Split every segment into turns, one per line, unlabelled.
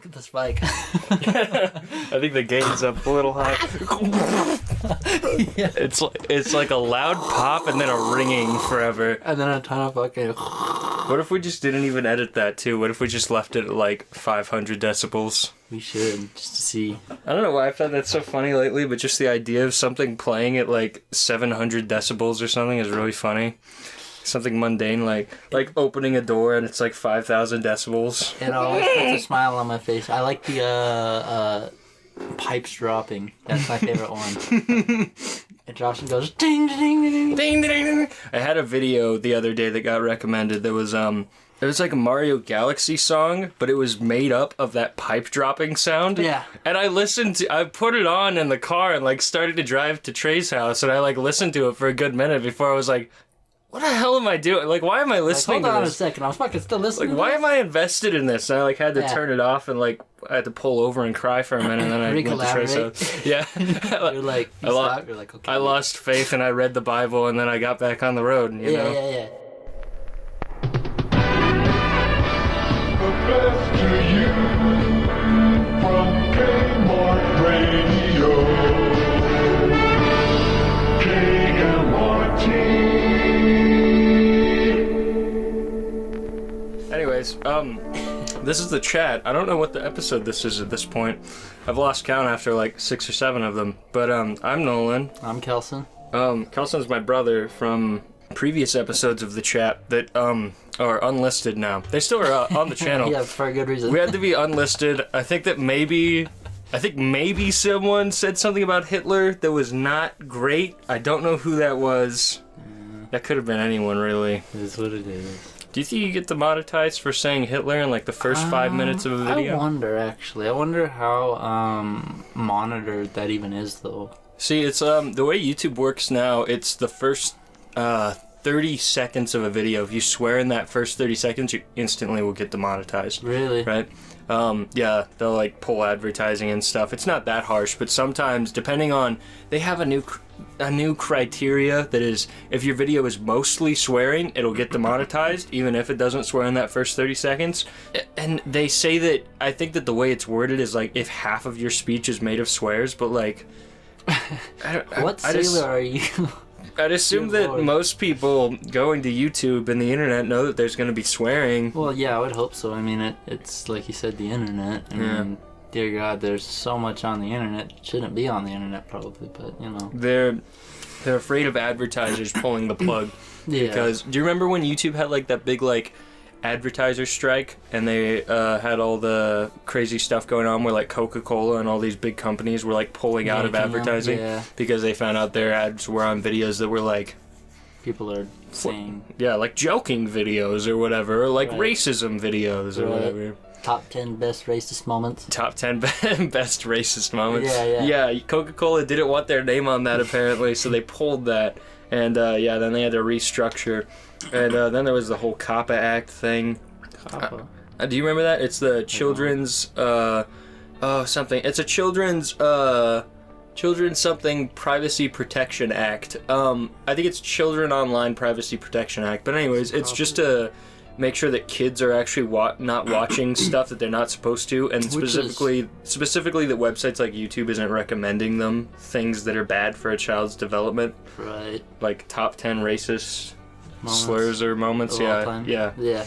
at the spike.
I think the gain's up a little high.
Yeah.
It's like a loud pop and then a ringing forever.
And then a ton of fucking...
What if we just didn't even edit that too? What if we just left it at like 500 decibels?
We should, just to see.
I don't know why I found that so funny lately, but just the idea of something playing at like 700 decibels or something is really funny. Something mundane like opening a door and it's like 5,000 decibels.
It always puts a smile on my face. I like the pipes dropping. That's my favorite one. It drops and goes ding ding ding ding ding ding.
I had a video the other day that got recommended that was it was like a Mario Galaxy song, but it was made up of that pipe dropping sound.
Yeah.
And I put it on in the car and like started to drive to Trey's house and I like listened to it for a good minute before I was like, what the hell am I doing? Like, why am I listening
hold on
to this?
a second, I was fucking still listening.
Like, why am I invested in this? And I like had to turn it off and like I had to pull over and cry for a minute and then I went to Trey's house. Yeah.
You're like, you're like, okay.
I lost faith and I read the Bible and then I got back on the road. You know?
Yeah.
The best to you from Kmart Radio. KMRT.
Anyways, this is the chat. I don't know what the episode this is at this point. I've lost count after like 6 or 7 of them. But I'm Nolan.
I'm Kelson.
Kelson's my brother from previous episodes of the chat that are unlisted now. They still are on the channel.
Yeah, for a good reason.
We had to be unlisted. I think maybe someone said something about Hitler that was not great. I don't know who that was. That could have been anyone, really.
It is what it is.
Do you think you get demonetized for saying Hitler in like the first 5 minutes of a video?
I wonder, actually. I wonder how monitored that even is, though.
See, it's the way YouTube works now, it's the first 30 seconds of a video. If you swear in that first 30 seconds, you instantly will get demonetized.
Really?
Right? Yeah, they'll like pull advertising and stuff. It's not that harsh, but sometimes, depending on, they have a new criteria that is, if your video is mostly swearing, it'll get demonetized, even if it doesn't swear in that first 30 seconds. And they say that, I think that the way it's worded is like, if half of your speech is made of swears, but like,
What sailor are you?
I'd assume that most people going to YouTube and the internet know that there's going to be swearing.
Well, yeah, I would hope so. I mean, it's like you said, the internet. I mean, dear God, there's so much on the internet. It shouldn't be on the internet, probably, but you know.
They're afraid of advertisers pulling the plug.
Yeah.
Because do you remember when YouTube had like that big like advertiser strike and they had all the crazy stuff going on where like Coca-Cola and all these big companies were like pulling out of advertising because they found out their ads were on videos that were like
people are saying
like joking videos or whatever, or like racism videos or whatever.
Top 10 best racist moments.
Top 10 best racist moments.
Yeah.
Coca-Cola didn't want their name on that apparently, so they pulled that. And then they had to restructure. And then there was the whole COPPA Act thing.
COPPA?
Do you remember that? It's the children's something. It's a children's something Privacy Protection Act. I think it's Children Online Privacy Protection Act. But anyways, it's just to make sure that kids are actually not watching stuff that they're not supposed to, and specifically that websites like YouTube isn't recommending them things that are bad for a child's development.
Right.
Like top 10 racist slurs or moments. Yeah.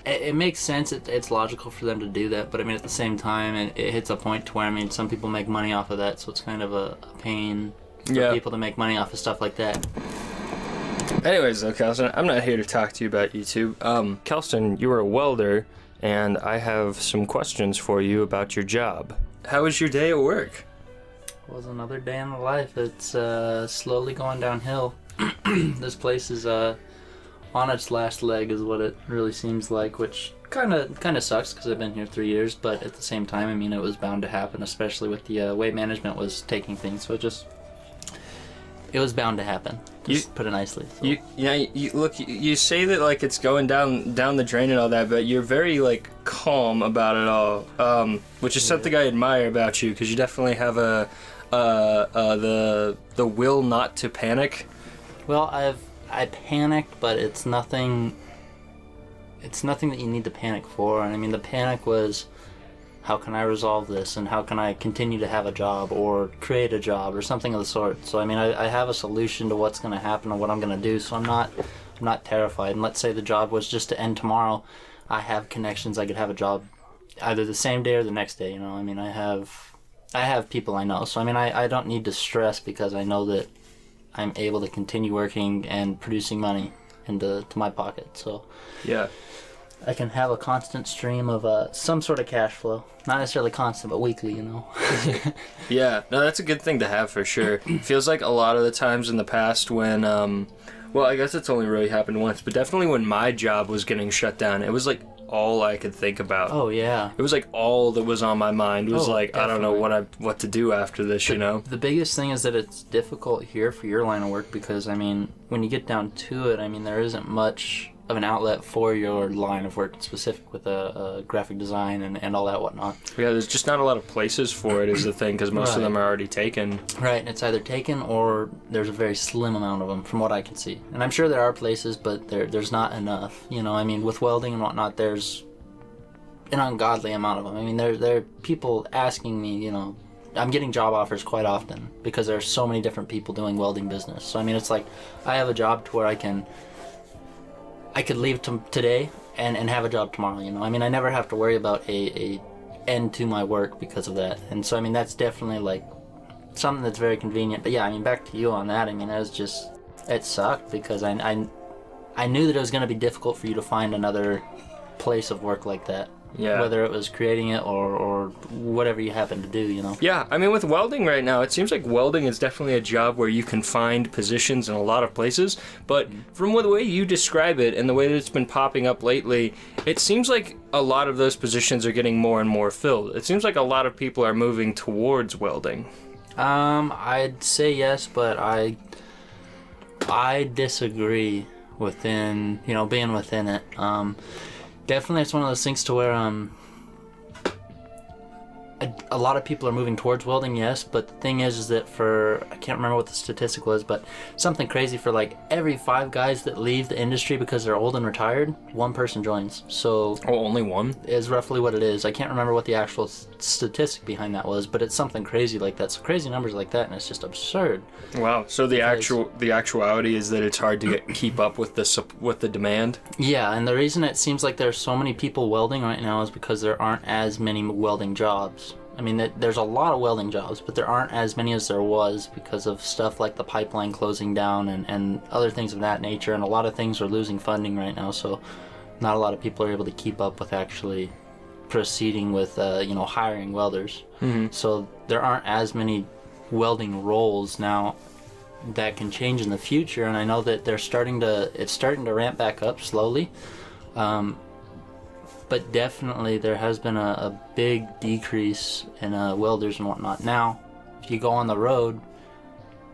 It makes sense. It's logical for them to do that, but I mean at the same time, it hits a point to where, I mean, some people make money off of that, so it's kind of a pain for people to make money off of stuff like that.
Anyways, though, Kelson, I'm not here to talk to you about YouTube. Kelson, you are a welder, and I have some questions for you about your job. How was your day at work?
It was another day in the life. It's slowly going downhill. This place is on its last leg, is what it really seems like, which kind of sucks because I've been here 3 years. But at the same time, I mean, it was bound to happen, especially with the way management was taking things. So it was bound to happen. Just put it nicely. So.
You say that like it's going down the drain and all that, but you're very like calm about it all, which is something I admire about you, because you definitely have the will not to panic.
Well, I panicked, but it's nothing that you need to panic for. And I mean, the panic was how can I resolve this, and how can I continue to have a job or create a job or something of the sort. So I mean, I have a solution to what's going to happen and what I'm going to do, so I'm not terrified. And let's say the job was just to end tomorrow, I have connections. I could have a job either the same day or the next day, you know. I mean, I have people I know, so I mean, I don't need to stress because I know that I'm able to continue working and producing money into my pocket. So
Yeah.
I can have a constant stream of some sort of cash flow. Not necessarily constant, but weekly, you know.
Yeah, no, that's a good thing to have for sure. Feels like a lot of the times in the past when, well, I guess it's only really happened once, but definitely when my job was getting shut down, it was like all I could think about.
Oh, yeah.
It was like all that was on my mind was like,
definitely.
I don't know what to do after this, you know?
The biggest thing is that it's difficult here for your line of work because, I mean, when you get down to it, I mean, there isn't much of an outlet for your line of work specific with a graphic design and all that whatnot.
Yeah, there's just not a lot of places for it is the thing, because most of
Right.
them are already taken.
Right, and it's either taken or there's a very slim amount of them from what I can see. And I'm sure there are places, but there's not enough. You know, I mean, with welding and whatnot, there's an ungodly amount of them. I mean, there are people asking me, you know, I'm getting job offers quite often because there's so many different people doing welding business. So, I mean, it's like I have a job to where I could leave today and have a job tomorrow, you know. I mean, I never have to worry about a end to my work because of that. And so, I mean, that's definitely, like, something that's very convenient. But, yeah, I mean, back to you on that. I mean, it sucked because I knew that it was going to be difficult for you to find another place of work like that.
Yeah.
Whether it was creating it or whatever you happen to do, you know.
Yeah, I mean, with welding right now, it seems like welding is definitely a job where you can find positions in a lot of places, but from the way you describe it and the way that it's been popping up lately, it seems like a lot of those positions are getting more and more filled. It seems like a lot of people are moving towards welding.
I'd say yes, but I disagree within, you know, being within it. Definitely, it's one of those things to where a lot of people are moving towards welding, yes, but the thing is that I can't remember what the statistic was, but something crazy, for like every 5 guys that leave the industry because they're old and retired, 1 person joins. So
only one?
is roughly what it is. I can't remember what the actual statistic behind that was, but it's something crazy like that. So crazy numbers like that, and it's just absurd.
Wow. So the actuality is that it's hard to keep up with the demand.
Yeah, and the reason it seems like there's so many people welding right now is because there aren't as many welding jobs. I mean, there's a lot of welding jobs, but there aren't as many as there was because of stuff like the pipeline closing down and other things of that nature, and a lot of things are losing funding right now, so not a lot of people are able to keep up with actually proceeding with, hiring welders. Mm-hmm. So there aren't as many welding roles now that can change in the future, and I know that it's starting to ramp back up slowly. But definitely there has been a big decrease in welders and whatnot. Now, if you go on the road,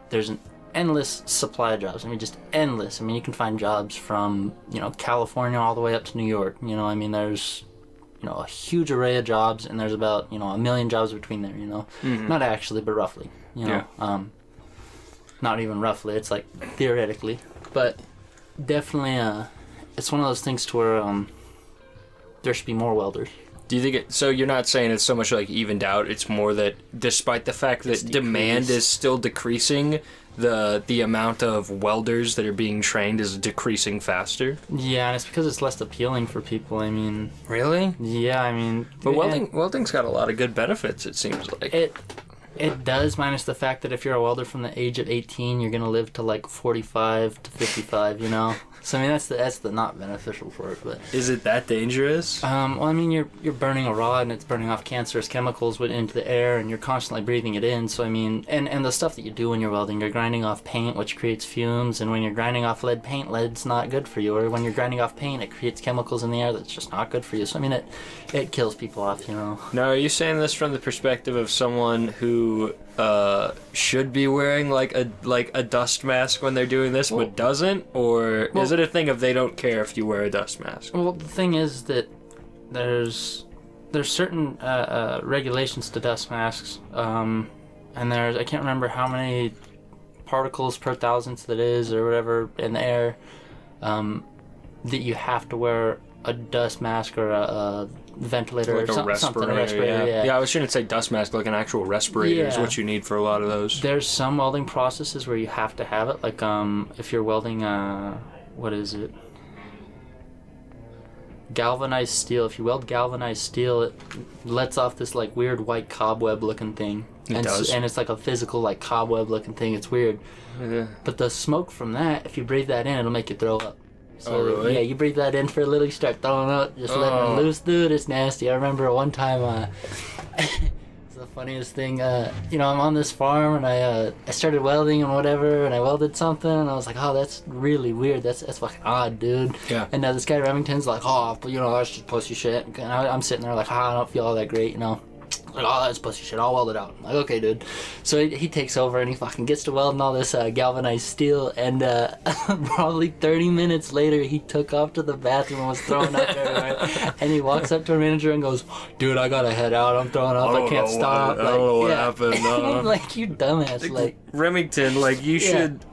there's an endless supply of jobs. I mean, just endless. I mean, you can find jobs from, you know, California all the way up to New York. You know, I mean, there's, you know, a huge array of jobs, and there's about, you know, 1 million jobs between there, you know. Mm-hmm. Not actually, but roughly, you know. Yeah. Not even roughly, it's like theoretically. But definitely, it's one of those things to where, there should be more welders.
Do you think so you're not saying it's so much like evened out, it's more that despite the fact that demand is still decreasing, the amount of welders that are being trained is decreasing faster?
Yeah, and it's because it's less appealing for people. I mean,
really?
Yeah, I mean,
but welding's got a lot of good benefits, it seems like.
It does, minus the fact that if you're a welder from the age of 18, you're gonna live to like 45 to 55, you know. So I mean, that's the not beneficial for it. But
is it that dangerous?
Well, I mean, you're burning a rod, and it's burning off cancerous chemicals into the air, and you're constantly breathing it in. So I mean, and the stuff that you do when you're welding, you're grinding off paint, which creates fumes, and when you're grinding off lead paint, lead's not good for you. Or when you're grinding off paint, it creates chemicals in the air that's just not good for you. So I mean, it kills people off, you know.
Now, are you saying this from the perspective of someone who should be wearing like a dust mask when they're doing this, but doesn't, or is it a thing of they don't care if you wear a dust mask?
Well, the thing is that there's certain regulations to dust masks, and I can't remember how many particles per thousandth that is or whatever in the air, that you have to wear a dust mask or a ventilator
Like
or
a
something, a
respirator,
respirator.
yeah.
Yeah.
I was shouldn't say dust mask, like an actual respirator is
Yeah.
what you need for a lot of those.
There's some welding processes where you have to have it, like if you're welding what is it? Galvanized steel. If you weld galvanized steel, it lets off this like weird white cobweb looking thing.
It does.
And it's like a physical like cobweb looking thing. It's weird.
Yeah.
But the smoke from that, if you breathe that in, it'll make you throw up. So
Oh, really?
yeah, you breathe that in for a little, you start throwing up, just letting
Oh.
it loose, dude. It's nasty. I remember one time, it's the funniest thing. I'm on this farm and I started welding and whatever, and I welded something, and I was like, oh, that's really weird. That's fucking odd, dude.
Yeah.
And this guy Remington's like, oh, that's just pussy shit. And I'm sitting there like, I don't feel all that great, Like, oh, that's pussy shit. I'll weld it out. I'm like, okay, dude. So he takes over and he fucking gets to welding all this galvanized steel. And probably 30 minutes later, he took off to the bathroom and was throwing up everywhere. And he walks up to our manager and goes, dude, I gotta head out. I'm throwing up. I can't stop.
I don't know what
yeah.
happened.
I'm like, you dumbass. Like,
Remington, like you
Yeah.
should,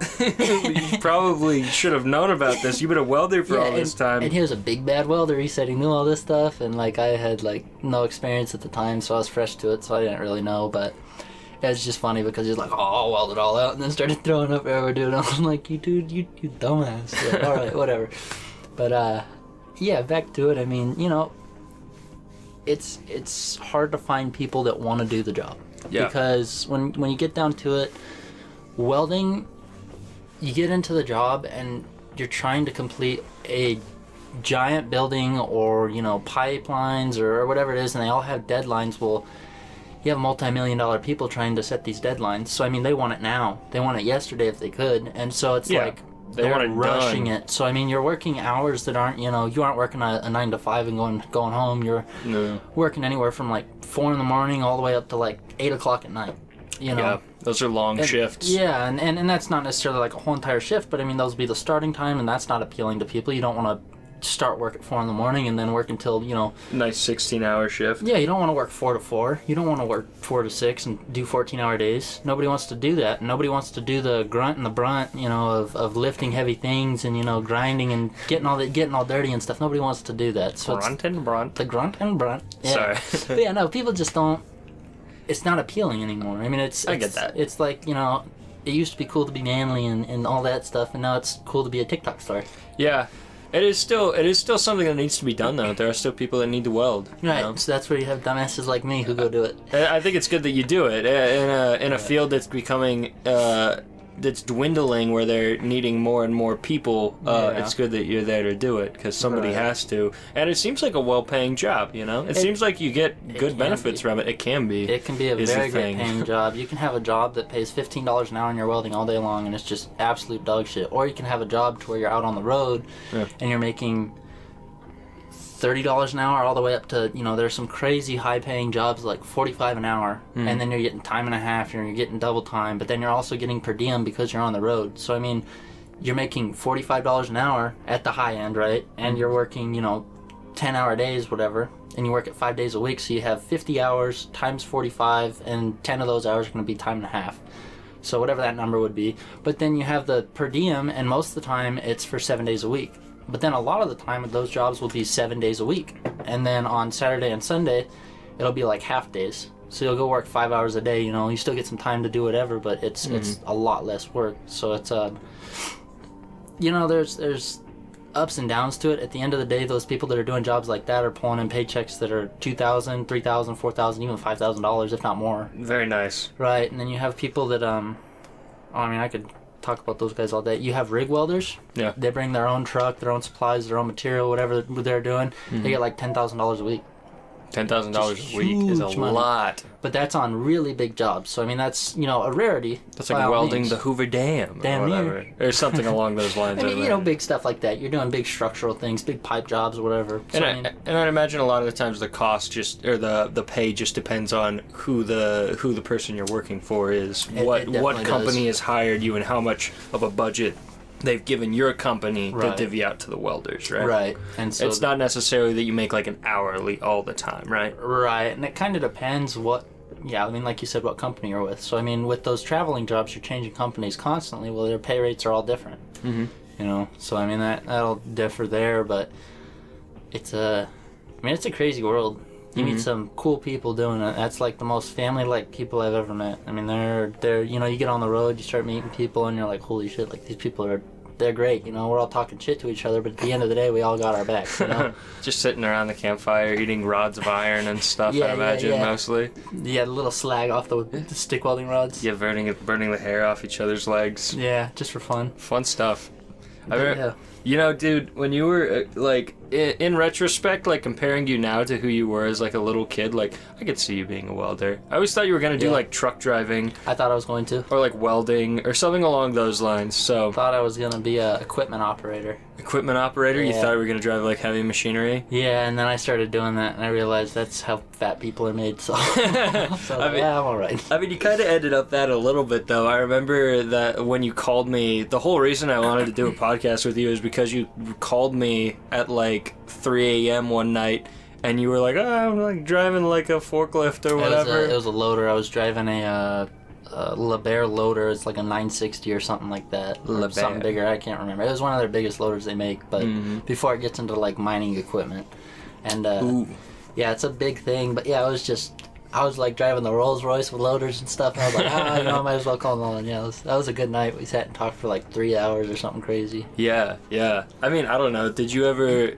you probably should have known about this. You've been a welder for all this time.
And he was a big bad welder. He said he knew all this stuff, and like I had like no experience at the time, so I was fresh to it, so I didn't really know. But it's just funny because he's like, "Oh, I'll weld it all out," and then started throwing up everywhere, dude. And I'm like, "You dude, you dumbass." Like, all right, whatever. But yeah, back to it. I mean, it's hard to find people that want to do the job.
Yeah.
Because when you get down to it, welding, you get into the job and you're trying to complete a giant building or pipelines or whatever it is, and they all have deadlines. Well, you have multi-million-dollar people trying to set these deadlines, so I mean they want it now, they want it yesterday if they could, and so it's like
they want it
rushing
done.
it. So I mean you're working hours that aren't, you aren't working a 9 to 5 and going home. You're
No.
working anywhere from like 4 in the morning all the way up to like 8 o'clock at night.
Yeah, those are long shifts.
Yeah, and that's not necessarily like a whole entire shift, but I mean, those will be the starting time, and that's not appealing to people. You don't want to start work at 4 in the morning and then work until,
Nice 16-hour shift.
Yeah, you don't want to work 4 to 4. You don't want to work 4 to 6 and do 14-hour days. Nobody wants to do that. Nobody wants to do the grunt and the brunt, of lifting heavy things and, grinding and getting all dirty and stuff. Nobody wants to do that. So
Grunt and brunt.
the grunt and brunt. Yeah.
Sorry.
But yeah, no, people just don't. It's not appealing anymore. I mean,
I get that.
It's like, it used to be cool to be manly and all that stuff, and now it's cool to be a TikTok star.
Yeah. It is still something that needs to be done, though. There are still people that need to weld.
Right, so that's where you have dumbasses like me who go do it.
I think it's good that you do it in a field that's becoming that's dwindling, where they're needing more and more people. It's good that you're there to do it because somebody
Right.
has to, and it seems like a well-paying job. It seems like you get good
can
benefits
be.
from it. It can be.
It can be a
is the
very good
thing.
paying job. You can have a job that pays $15 an hour and you're welding all day long and it's just absolute dog shit. Or you can have a job to where you're out on the road and you're making $30 an hour all the way up to, there's some crazy high paying jobs like $45 an hour, and then you're getting time and a half and you're getting double time, but then you're also getting per diem because you're on the road. So I mean, you're making $45 an hour at the high end, right? And you're working, 10-hour days, whatever, and you work at 5 days a week, so you have 50 hours times 45, and 10 of those hours are going to be time and a half. So whatever that number would be. But then you have the per diem, and most of the time it's for 7 days a week. But then a lot of the time those jobs will be 7 days a week. And then on Saturday and Sunday, it'll be like half days. So you'll go work 5 hours a day, you still get some time to do whatever, but it's a lot less work. So it's, there's ups and downs to it. At the end of the day, those people that are doing jobs like that are pulling in paychecks that are $2,000, $3,000, $4,000, even $5,000, if not more.
Very nice.
Right, and then you have people that, I could talk about those guys all day. You have rig welders.
Yeah.
They bring their own truck, their own supplies, their own material, whatever they're doing. They get like $10,000 a week.
$10,000 a week is a
Huge money.
lot.
But that's on really big jobs. So I mean, that's a rarity.
That's
by
like
all
welding
means.
the Hoover Dam.
Damn
or whatever.
near.
Or something along those lines.
I mean, big stuff like that. You're doing big structural things, big pipe jobs, whatever. So,
And I'd imagine a lot of the times the cost the pay just depends on who the person you're working for is.
It
What
definitely
company
does.
has hired you and how much of a budget they've given your company to
Right.
divvy out to the welders, right?
right. And so
It's not necessarily that you make like an hourly all the time, right?
right, and it kind of depends what. Yeah, I mean, like you said, what company you're with. So I mean, with those traveling jobs, you're changing companies constantly. Well, their pay rates are all different. So I mean, that'll differ there, but it's a crazy world. You meet some cool people doing it. That's like the most family-like people I've ever met. I mean, they're you know, you get on the road, you start meeting people, and you're like, holy shit, like these people they're great. You know, we're all talking shit to each other, but at the end of the day, we all got our backs. You know,
Just sitting around the campfire, eating rods of iron and stuff. I imagine mostly.
Yeah, the little slag off the stick welding rods.
Yeah, burning the hair off each other's legs.
Yeah, just for fun.
Fun stuff.
Yeah.
You know, dude, when you were, like, in retrospect, like, comparing you now to who you were as, like, a little kid, like, I could see you being a welder. I always thought you were going to do, like, truck driving.
I thought I was going to.
Or, like, welding, or something along those lines, so...
Thought I was going to be a equipment operator.
Equipment operator?
Yeah.
You thought you were going to drive, like, heavy machinery?
Yeah, and then I started doing that, and I realized that's how fat people are made, so... I'm alright.
I mean, you kind of ended up that a little bit, though. I remember that when you called me, the whole reason I wanted to do a podcast with you is because you called me at, like, 3 a.m. one night, and you were like, I'm, like, driving, like, a forklift or whatever.
It was a loader. I was driving a LeBaire loader. It's like a 960 or something like that. Or something bigger. I can't remember. It was one of their biggest loaders they make, but before it gets into, like, mining equipment. And, yeah, it's a big thing, but yeah, I was like driving the Rolls Royce with loaders and stuff, and I was like, you know, I might as well call Nolan. Yeah, that was a good night. We sat and talked for like 3 hours or something crazy.
Yeah. I mean, I don't know. Did you ever,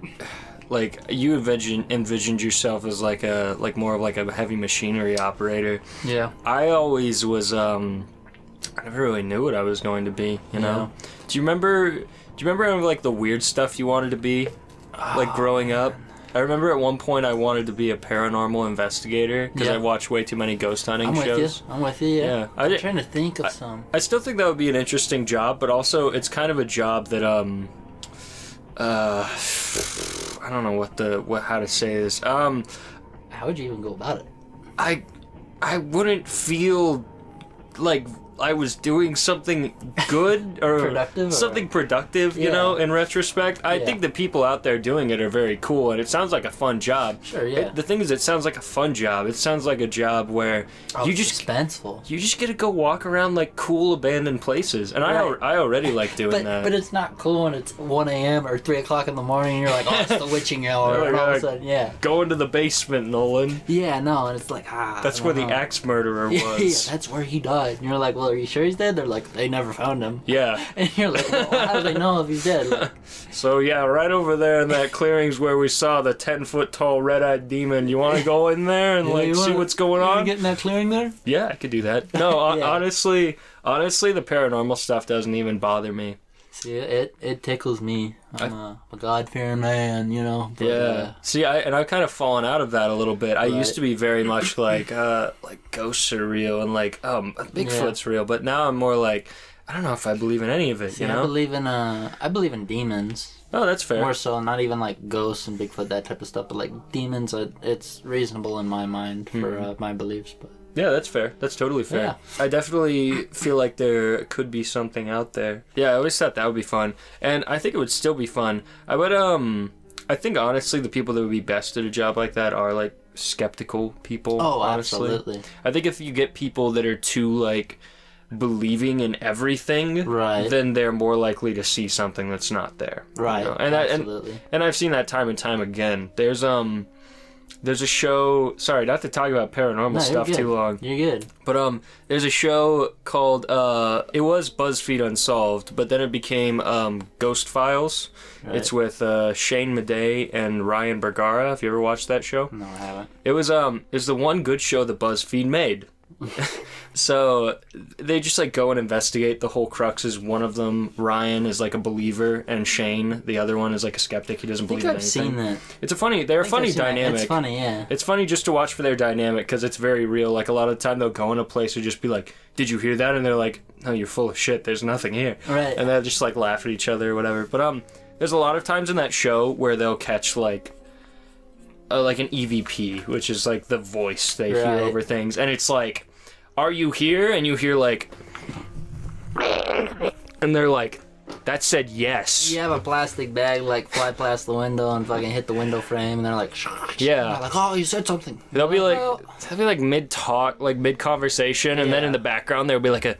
like, you envisioned yourself as like more of like a heavy machinery operator?
Yeah.
I always was. I never really knew what I was going to be. You know.
Yeah.
Do you remember like the weird stuff you wanted to be, like growing up? I remember at one point I wanted to be a paranormal investigator because I watched way too many ghost hunting shows.
I'm with you, yeah.
I'm
trying to think of some.
I still think that would be an interesting job, but also it's kind of a job that I don't know how to say this.
How would you even go about it?
I wouldn't feel like I was doing something good or productive, you know, in retrospect. I think the people out there doing it are very cool, and it sounds like a fun job.
Sure, yeah.
The thing is, it sounds like a fun job. It sounds like a job where you just
suspenseful.
You just get to go walk around like cool abandoned places, and I already like doing that.
But it's not cool when it's 1 a.m. or 3 o'clock in the morning, and you're like, oh, it's the witching hour, and all of a sudden,
go into the basement, Nolan.
Yeah, no, and it's like,
that's where the axe murderer was.
Yeah, that's where he died. And you're like, well, are you sure he's dead? They're like, they never found him.
Yeah.
And you're like, well, how do they know if he's dead? Like,
so, yeah, right over there in that clearing's where we saw the 10-foot-tall red-eyed demon. You want to go in there and, see what's going on?
You get in that clearing there?
Yeah, I could do that. No, honestly, the paranormal stuff doesn't even bother me.
See, it tickles me. I'm a God-fearing man, you know. But,
See, I've kind of fallen out of that a little bit. I used to be very much like ghosts are real and like Bigfoot's real, but now I'm more like, I don't know if I believe in any of it.
See,
you know,
I believe in demons.
Oh, that's fair.
More so, not even like ghosts and Bigfoot, that type of stuff, but like demons. It's reasonable in my mind for my beliefs, but.
Yeah, that's fair. That's totally fair. Yeah. I definitely feel like there could be something out there. Yeah, I always thought that would be fun. And I think it would still be fun. I think honestly the people that would be best at a job like that are like skeptical people.
Oh,
honestly.
Absolutely.
I think if you get people that are too like believing in everything, then they're more likely to see something that's not there.
Right.
You know? Absolutely. And I've seen that time and time again. There's a show, sorry, not to talk about paranormal stuff too long.
You're good.
But there's a show called it was BuzzFeed Unsolved, but then it became Ghost Files. Right. It's with Shane Madej and Ryan Bergara. Have you ever watched that show?
No, I haven't.
It was the one good show that BuzzFeed made. So they just like go and investigate the whole cruxes. One of them, Ryan, is like a believer, and Shane, the other one, is like a skeptic. He doesn't believe in anything.
I've seen that.
It's a funny dynamic.
It's funny, yeah.
It's funny just to watch for their dynamic because it's very real. Like a lot of the time they'll go in a place and just be like, "Did you hear that?" And they're like, "No, you're full of shit. There's nothing here."
Right.
And they'll just like laugh at each other or whatever. But there's a lot of times in that show where they'll catch like an EVP, which is like the voice they hear over things, and it's like, "Are you here?" And you hear like, and they're like, "That said yes."
You have a plastic bag like fly past the window and fucking hit the window frame, and they're like,
yeah,
like, oh, you said something.
They'll be like mid talk, like mid conversation, and then in the background there'll be like and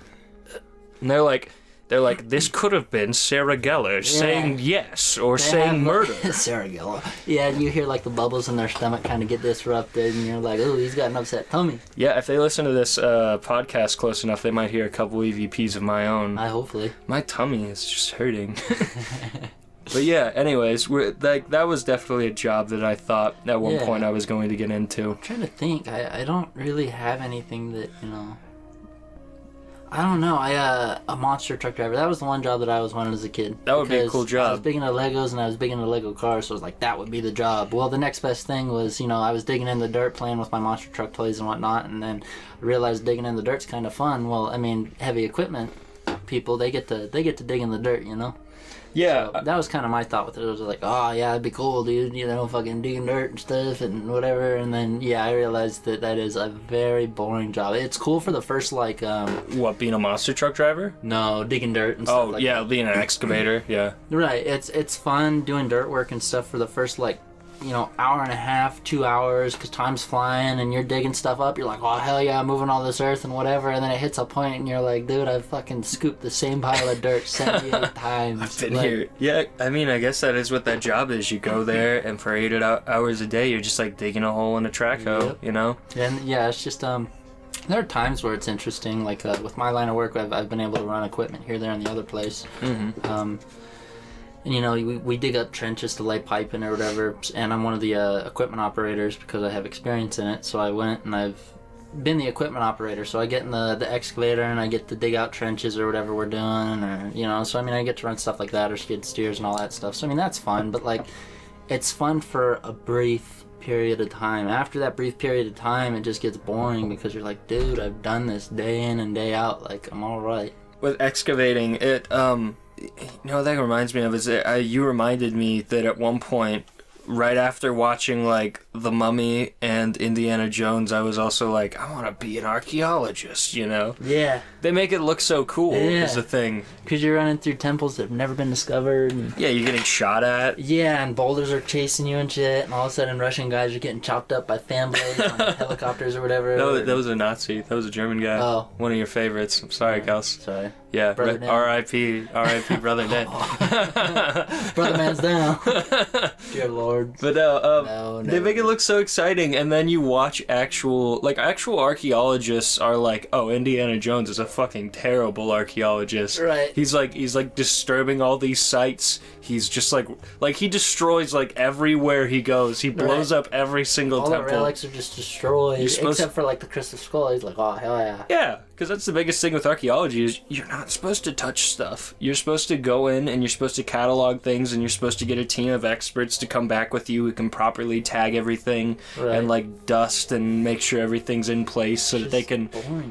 they're like, They're like, this could have been Sarah Gellar saying yes or saying murder.
Sarah Gellar. Yeah, you hear like the bubbles in their stomach kind of get disrupted, and you're like, oh, he's got an upset tummy.
Yeah, if they listen to this podcast close enough, they might hear a couple EVPs of my own.
Hopefully.
My tummy is just hurting. But yeah, anyways, that was definitely a job that I thought at one point I was going to get into.
I'm trying to think. I don't really have anything that, I don't know. A monster truck driver. That was the one job that I always wanted as a kid.
That would be a cool job.
I was big into Legos and I was big into Lego cars, so I was like, that would be the job. Well, the next best thing was, I was digging in the dirt, playing with my monster truck toys and whatnot, and then I realized digging in the dirt's kind of fun. Well, I mean, heavy equipment people, they get to dig in the dirt,
Yeah.
So that was kind of my thought with it. It was like, oh, yeah, it'd be cool, dude, fucking digging dirt and stuff and whatever. And then, I realized that is a very boring job. It's cool for the first,
What, being a monster truck driver?
No, digging dirt and stuff like that.
Oh, yeah, being an excavator, yeah.
Right. It's fun doing dirt work and stuff for the first, hour and a half, 2 hours, because time's flying and you're digging stuff up. You're like, oh, hell yeah, I'm moving all this earth and whatever. And then it hits a point and you're like, dude, I've fucking scooped the same pile of dirt 78 times.
I've been here. Yeah, I mean, I guess that is what that job is. You go there and for 8 hours a day, you're just digging a hole in a track hoe,
And it's just, there are times where it's interesting. With my line of work, I've been able to run equipment here, there, and the other place. Mm-hmm. And we dig up trenches to lay pipe in or whatever, and I'm one of the equipment operators because I have experience in it. So I went and I've been the equipment operator. So I get in the excavator and I get to dig out trenches or whatever we're doing, or So I get to run stuff like that or skid steers and all that stuff. So that's fun, but it's fun for a brief period of time. After that brief period of time, it just gets boring because you're like, dude, I've done this day in and day out. I'm all right.
With excavating, what that reminds me of is you reminded me that at one point, right after watching The Mummy and Indiana Jones, I was also like, I want to be an archaeologist,
Yeah.
They make it look so cool is the thing.
Because you're running through temples that have never been discovered. And
yeah, you're getting shot at.
Yeah, and boulders are chasing you and shit, and all of a sudden Russian guys are getting chopped up by fan blades on helicopters or whatever.
No, that was a Nazi. That was a German guy.
Oh.
One of your favorites. I'm sorry, Kels.
Sorry.
Yeah, R.I.P. Brother Ned.
Brother man's down. Dear Lord.
But they make it look so exciting, and then you watch actual archaeologists are like, oh, Indiana Jones is a fucking terrible archaeologist.
Right.
He's disturbing all these sites. He's just he destroys everywhere he goes. He blows up every single temple.
All the relics are just destroyed, except for the crystal skull. He's like, oh, hell yeah.
Yeah, because that's the biggest thing with archaeology is you're not supposed to touch stuff. You're supposed to go in and you're supposed to catalog things, and you're supposed to get a team of experts to come back with you who can properly tag everything and dust and make sure everything's in place so that they can.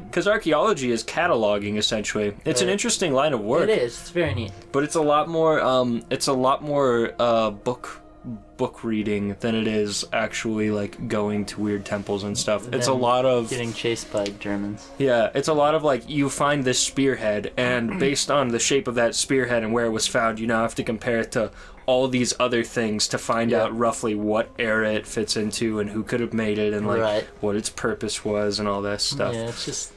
Because archaeology is cataloging essentially. It's an interesting line of work.
It is. It's very neat.
But it's a lot more. Book reading than it is actually going to weird temples and stuff. It's a lot of
getting chased by Germans.
Yeah, it's a lot of you find this spearhead, and based on the shape of that spearhead and where it was found, you now have to compare it to all these other things to find out roughly what era it fits into and who could have made it and what its purpose was and all that stuff.
Yeah, it's just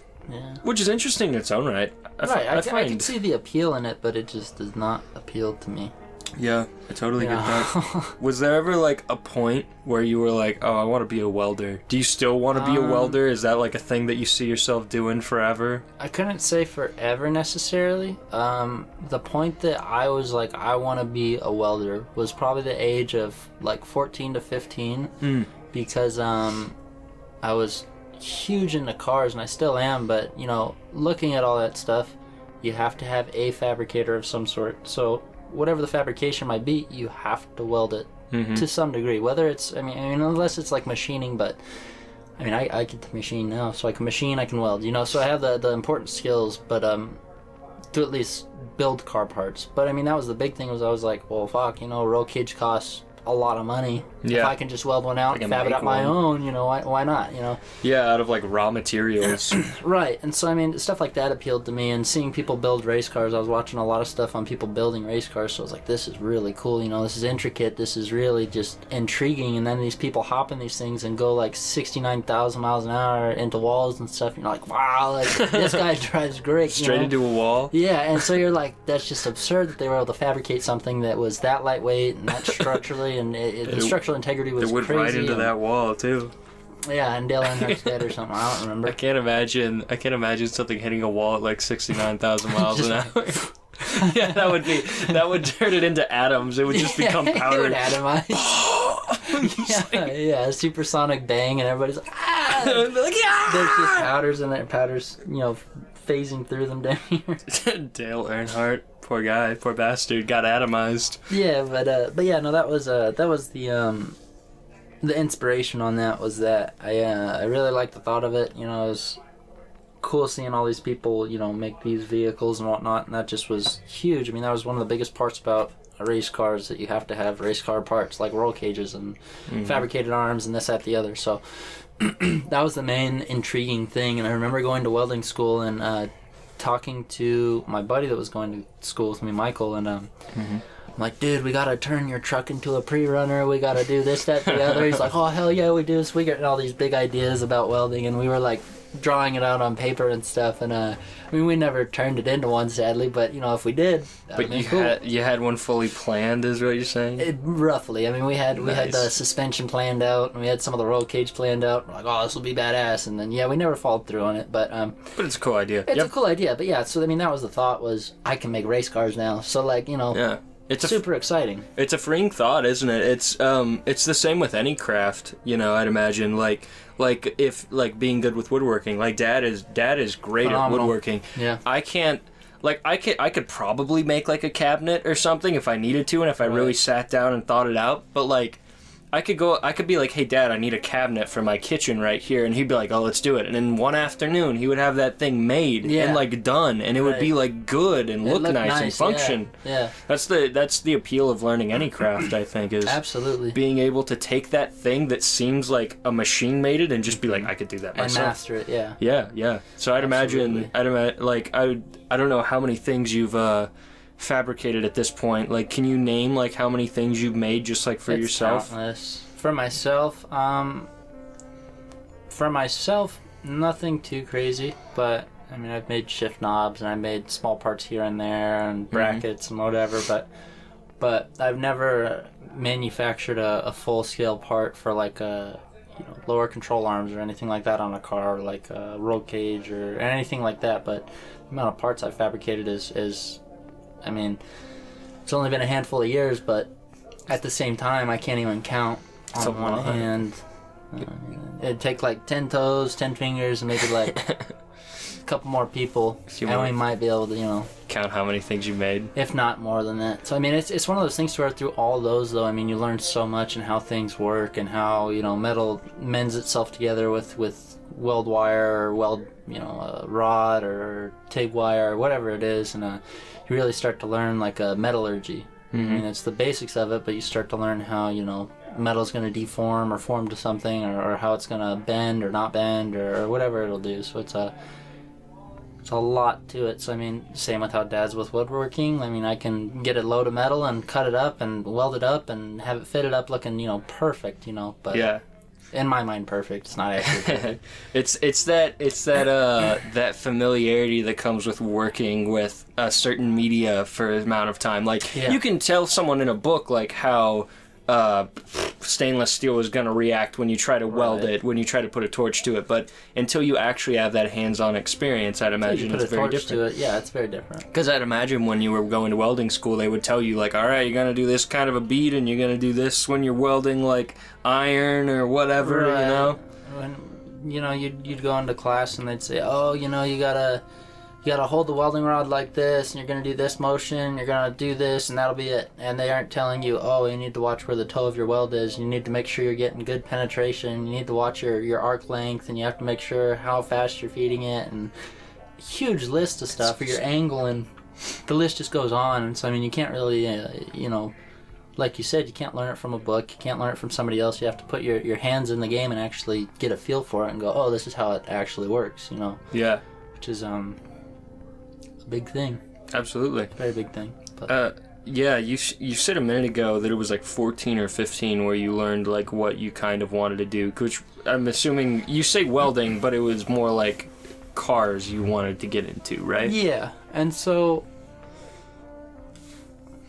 which is interesting in its own right.
I can see the appeal in it, but it just does not appeal to me.
Yeah, I totally get that. Was there ever a point where you were like, oh, I want to be a welder? Do you still want to be a welder? Is that a thing that you see yourself doing forever?
I couldn't say forever necessarily. The point that I was like, I want to be a welder was probably the age of 14 to 15 because I was huge into cars, and I still am, but looking at all that stuff, you have to have a fabricator of some sort. So whatever the fabrication might be, you have to weld it to some degree. Whether it's, unless it's machining, but I get to machine now, so I can machine, I can weld, so I have the important skills, but to at least build car parts. But that was the big thing, was I was like, well, fuck, roll cage costs a lot of money, If I can just weld one out and fab it out my own, you know, why not, you know?
Yeah, out of like raw materials.
Right, and so I mean, stuff like that appealed to me, and seeing people build race cars, I was watching a lot of stuff on people building race cars, so I was like, this is really cool, you know, this is intricate, this is really just intriguing, and then these people hop in these things and go like 69,000 miles an hour into walls and stuff, and you're like, wow, like, this guy drives great.
Straight into a wall?
Yeah, and so you're like, that's just absurd that they were able to fabricate something that was that lightweight and that structurally, and the structural integrity was
crazy. It went right into that wall, too.
Yeah, and Dale Earnhart's dead or something. I don't remember.
I can't imagine something hitting a wall at like 69,000 miles an hour. Yeah, that would turn it into atoms. It would just become powder.
It would atomize. Yeah, supersonic bang, and everybody's like, ah!
Like, yeah!
There's just powders in there, powders, you know, phasing through them down here.
Dale Earnhardt, poor guy, poor bastard, got atomized.
Yeah, but yeah, no, that was the inspiration on that was that I really liked the thought of it. You know, it was cool seeing all these people, you know, make these vehicles and whatnot, and that just was huge. I mean, that was one of the biggest parts about race cars, that you have to have race car parts like roll cages and fabricated arms and this, that, the other. So that was the main intriguing thing. And I remember going to welding school and talking to my buddy that was going to school with me, Michael, and I'm like, dude, we gotta turn your truck into a pre-runner, we gotta do this, that, the other. He's like, oh, hell yeah, we do this. We get all these big ideas about welding, and we were like drawing it out on paper and stuff, and I mean, we never turned it into one, sadly, but you know, if we did,
but you had one fully planned, is what you're saying?
Roughly. I mean, we had the suspension planned out, and we had some of the roll cage planned out. We're like, oh, this will be badass, and then we never followed through on it, but
it's a cool idea.
It's a cool idea, but yeah, so I mean, that was the thought, was I can make race cars now, so like, you know,
yeah. It's
super exciting. It's
a freeing thought, isn't it? It's the same with any craft, you know, I'd imagine. Like if being good with woodworking. Like dad is great
Phenomenal.
at woodworking.
Yeah.
I can't, like, I could probably make like a cabinet or something if I needed to, and if I really sat down and thought it out. But like, I could be like, hey dad, I need a cabinet for my kitchen right here, and he'd be like, oh, let's do it. And in one afternoon he would have that thing made and like done, and it would be like good and look nice and function.
Yeah.
That's the appeal of learning any craft, I think, is
absolutely
being able to take that thing that seems like a machine made it and just be like, I could do that myself.
And master it, yeah.
Yeah. So I'd imagine like I don't know how many things you've fabricated at this point. Like, can you name like how many things you've made just like for yourself?
Countless. For myself, nothing too crazy, but I mean, I've made shift knobs and I made small parts here and there and brackets and whatever, but I've never manufactured a full scale part for like a, you know, lower control arms or anything like that on a car, or like a roll cage or anything like that. But the amount of parts I've fabricated is I mean, it's only been a handful of years, but at the same time, I can't even count on one hand. It'd take like 10 toes, 10 fingers, and maybe like a couple more people, and we might be able to, you know,
count how many things you made,
if not more than that. So I mean, it's one of those things where through all those, though, I mean, you learn so much and how things work and how, you know, metal mends itself together with weld wire or weld, you know, rod or TIG wire or whatever it is, and you really start to learn like a metallurgy. I mean, it's the basics of it, but you start to learn how, you know, metal's going to deform or form to something, or how it's going to bend or not bend, or whatever it'll do. So it's a lot to it. So I mean, same with how dad's with woodworking. I mean, I can get a load of metal and cut it up and weld it up and have it fitted up looking, you know, perfect, you know, but
yeah.
In my mind, perfect. It's not actually perfect.
it's that familiarity that comes with working with a certain media for an amount of time. Like, you can tell someone in a book like how stainless steel is going to react when you try to weld it, when you try to put a torch to it, but until you actually have that hands-on experience, I'd imagine it's very different.
It's very different.
Because I'd imagine when you were going to welding school, they would tell you, like, all right, you're going to do this kind of a bead, and you're going to do this when you're welding, like, iron or whatever, you know?
When, you know, you'd go into class, and they'd say, oh, you know, you gotta hold the welding rod like this, and you're gonna do this motion, you're gonna do this, and that'll be it. And they aren't telling you, oh, you need to watch where the toe of your weld is, you need to make sure you're getting good penetration, you need to watch your arc length, and you have to make sure how fast you're feeding it, and a huge list of stuff for your angle, and the list just goes on. And so I mean, you can't really you know, like you said, you can't learn it from a book. You can't learn it from somebody else. You have to put your hands in the game and actually get a feel for it and go, oh, this is how it actually works, you know?
Yeah.
Which is a big thing.
Absolutely.
Very big thing. But,
yeah, you said a minute ago that it was like 14 or 15 where you learned like what you kind of wanted to do, which I'm assuming you say welding, but it was more like cars you wanted to get into, right?
yeah. And so,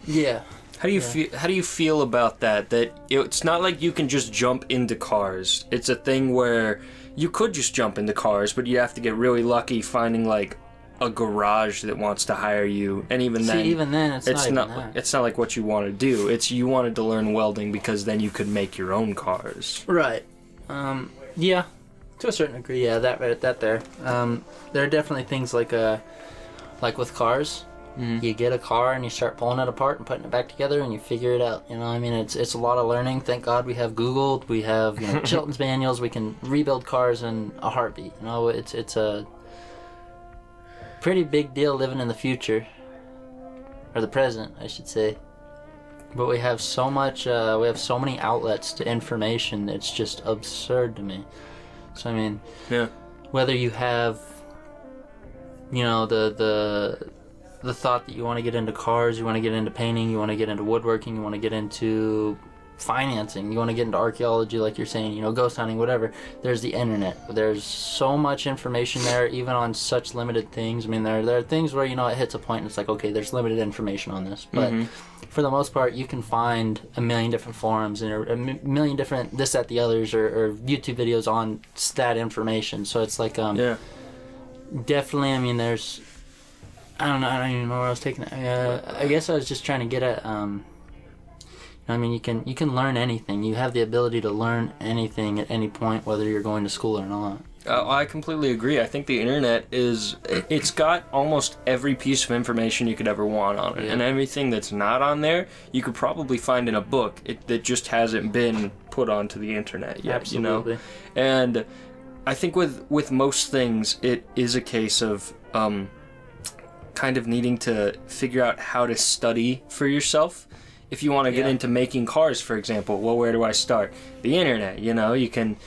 yeah.
How do you feel about that? That it's not like you can just jump into cars. It's a thing where you could just jump into cars, but you have to get really lucky finding like a garage that wants to hire you, and even then, it's not like what you want to do. It's you wanted to learn welding because then you could make your own cars.
Right. Yeah. To a certain degree, yeah. That there. There are definitely things like with cars.
Mm-hmm.
You get a car and you start pulling it apart and putting it back together and you figure it out. You know, I mean, it's a lot of learning. Thank God we have Google. We have Chilton's manuals. We can rebuild cars in a heartbeat. You know, it's a pretty big deal living in the future, or the present, I should say. But we have so much. We have so many outlets to information. It's just absurd to me. So I mean,
yeah.
Whether you have, the thought that you want to get into cars, you want to get into painting, you want to get into woodworking, you want to get into financing, you want to get into archaeology, like you're saying, ghost hunting, whatever. There's the internet. There's so much information there, even on such limited things. I mean, there are things where, it hits a point and it's like, okay, there's limited information on this. But for the most part, you can find a million different forums and a million different this, that, the others, or YouTube videos on that information. So it's like, definitely, I mean, there's, I don't even know where I was taking it. I guess I was just trying to get at, I mean, you can learn anything. You have the ability to learn anything at any point, whether you're going to school or not.
I completely agree. I think the internet it's got almost every piece of information you could ever want on it. Yeah. And everything that's not on there, you could probably find in a book that just hasn't been put onto the internet yet.
Absolutely.
And I think with most things, it is a case of kind of needing to figure out how to study for yourself. If you want to get into making cars, for example, well, where do I start? The internet, you can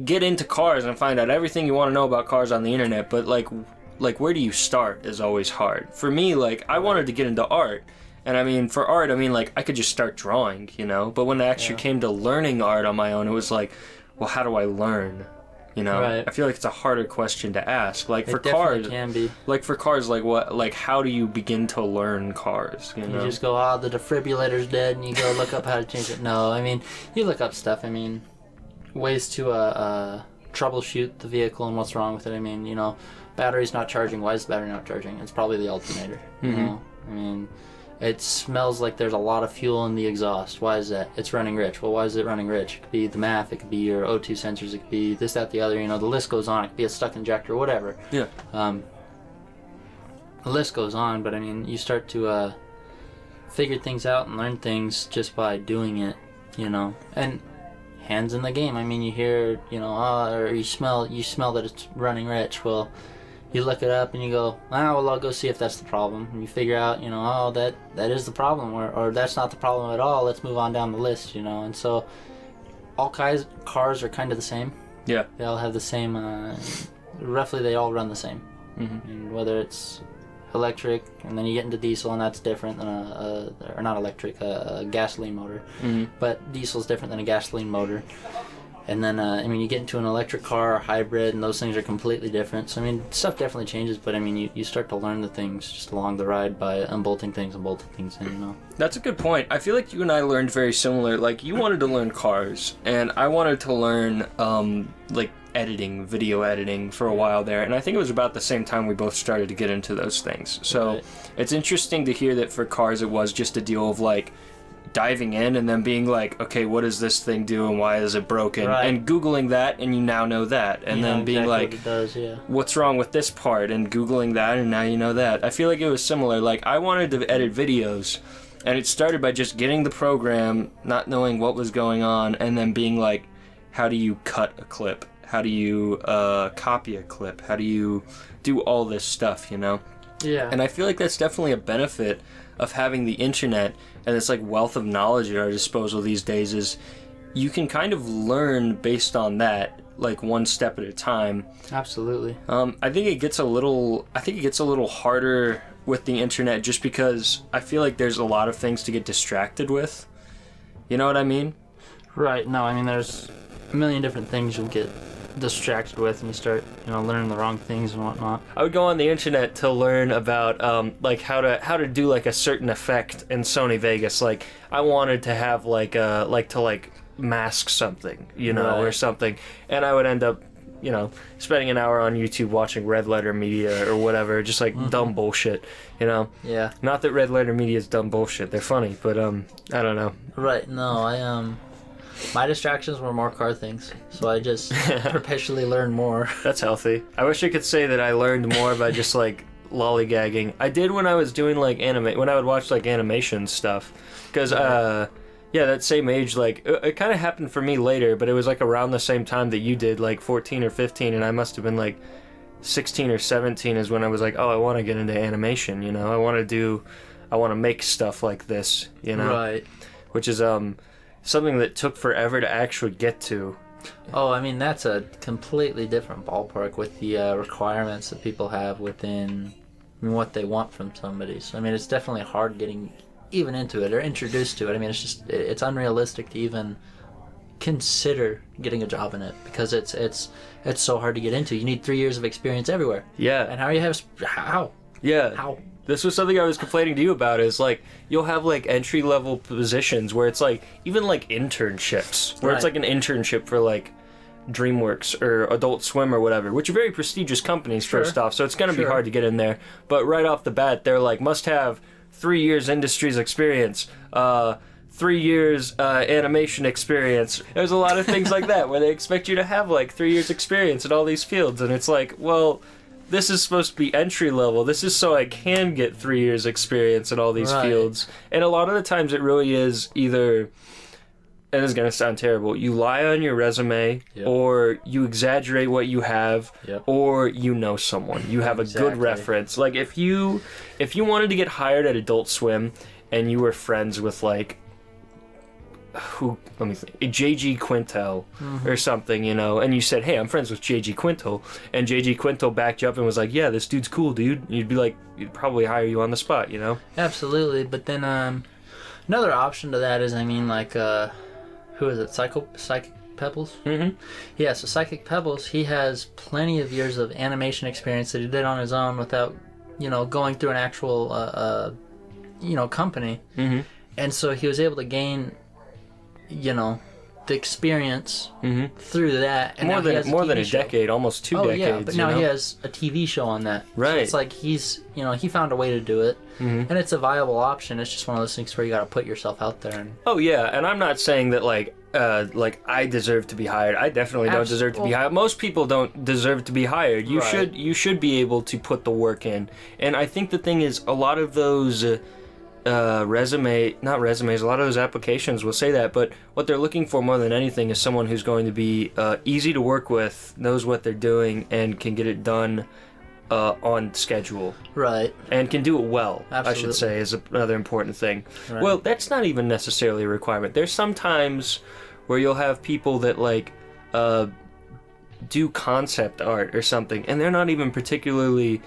get into cars and find out everything you want to know about cars on the internet, but like where do you start is always hard. For me, I wanted to get into art, and I mean, for art, I mean, I could just start drawing, but when it actually came to learning art on my own, it was like, well, how do I learn?
Right.
I feel like it's a harder question to ask. For
definitely
cars,
can be.
For cars, what? How do you begin to learn cars? You
just go, the defibrillator's dead, and you go look up how to change it. No, I mean, you look up stuff. I mean, ways to troubleshoot the vehicle and what's wrong with it. I mean, battery's not charging. Why is the battery not charging? It's probably the alternator. I mean, it smells like there's a lot of fuel in the exhaust. Why is that? It's running rich. Well, why is it running rich? It could be the MAF, it could be your O2 sensors, it could be this, that, the other, the list goes on. It could be a stuck injector, whatever.
Yeah.
The list goes on, but I mean, you start to figure things out and learn things just by doing it, and hands in the game. I mean, you hear, or you smell that it's running rich. Well, you look it up and you go, well, I'll go see if that's the problem. And you figure out, that is the problem, or that's not the problem at all. Let's move on down the list, And so all cars are kind of the same.
Yeah.
They all have the same, roughly they all run the same. And whether it's electric, and then you get into diesel, and that's different than or not electric, a gasoline motor. But diesel's different than a gasoline motor. And then, you get into an electric car or hybrid, and those things are completely different. So, stuff definitely changes, but, you start to learn the things just along the ride by unbolting things and bolting things in,
That's a good point. I feel like you and I learned very similar. You wanted to learn cars, and I wanted to learn, editing, video editing for a while there. And I think it was about the same time we both started to get into those things. So, It's interesting to hear that for cars it was just a deal of, diving in and then being like, okay, what does this thing do and why is it broken?
Right.
And Googling that and you now know that. And then being
exactly
like,
what it does, yeah.
What's wrong with this part? And Googling that and now you know that. I feel like it was similar. I wanted to edit videos and it started by just getting the program, not knowing what was going on, and then being like, how do you cut a clip? How do you copy a clip? How do you do all this stuff,
Yeah.
And I feel like that's definitely a benefit of having the internet and this like wealth of knowledge at our disposal these days is you can kind of learn based on that, like one step at a time.
Absolutely.
I think it gets a little harder with the internet just because I feel like there's a lot of things to get distracted with. You know what I mean?
Right. No, I mean, there's a million different things you'll get distracted with, and you start, learning the wrong things and whatnot.
I would go on the internet to learn about like how to do like a certain effect in Sony Vegas. Like I wanted to have like mask something,
Right.
or something, and I would end up spending an hour on YouTube watching Red Letter Media or whatever, just like dumb bullshit,
Yeah.
Not that Red Letter Media is dumb bullshit. They're funny, but I don't know.
Right. No, my distractions were more car things, so I just perpetually learned more.
That's healthy. I wish I could say that I learned more by just like lollygagging. I did when I was doing like when I would watch like animation stuff, because that same age, like it kind of happened for me later, but it was like around the same time that you did, like 14 or 15, and I must have been like 16 or 17 is when I was like, oh, I want to get into animation. I want to make stuff like this.
Right.
Which is something that took forever to actually get to.
Oh, I mean, that's a completely different ballpark with the requirements that people have within what they want from somebody. So, I mean, it's definitely hard getting even into it or introduced to it. I mean, it's unrealistic to even consider getting a job in it because it's so hard to get into. You need 3 years of experience everywhere.
Yeah.
And how?
Yeah.
How?
This was something I was complaining to you about, is like you'll have like entry level positions where it's like even like internships where it's
Right.
like an internship for like DreamWorks or Adult Swim or whatever, which are very prestigious companies first off, so it's going to be
Sure.
hard to get in there. But right off the bat, they're like must have 3 years industries experience, 3 years animation experience. There's a lot of things like that where they expect you to have like 3 years experience in all these fields, and it's like, well, this is supposed to be entry level. This is so I can get 3 years experience in all these
Right.
fields. And a lot of the times it really is either, and this is going to sound terrible, you lie on your resume,
Yep.
or you exaggerate what you have,
Yep.
or you know someone. You have a good
Exactly.
reference. Like if you wanted to get hired at Adult Swim and you were friends with like let me think, JG Quintel or something, and you said, hey, I'm friends with JG Quintel, and JG Quintel backed you up and was like, yeah, this dude's cool, dude. You'd be like, you'd probably hire you on the spot,
Absolutely. But then another option to that is, I mean, like, who is it? Psychic Pebbles?
Mm-hmm.
Yeah, so Psychic Pebbles, he has plenty of years of animation experience that he did on his own without, going through an actual, company.
Mm-hmm.
And so he was able to gain, the experience
Mm-hmm.
through that. And
More
now he has
than
TV
a
show.
decade, almost 2 decades.
Yeah, but now he has a TV show on that.
Right.
So it's like he's, he found a way to do it.
Mm-hmm.
And it's a viable option. It's just one of those things where you got to put yourself out there. And
Oh yeah, and I'm not saying that like I deserve to be hired. I definitely don't deserve to be hired. Most people don't deserve to be hired. You
Right.
should be able to put the work in. And I think the thing is, a lot of those a lot of those applications will say that, but what they're looking for more than anything is someone who's going to be easy to work with, knows what they're doing, and can get it done on schedule.
Right.
And can do it well, I
Absolutely.
should say, is another important thing.
Right.
Well, that's not even necessarily a requirement. There's some times where you'll have people that like do concept art or something, and they're not even particularly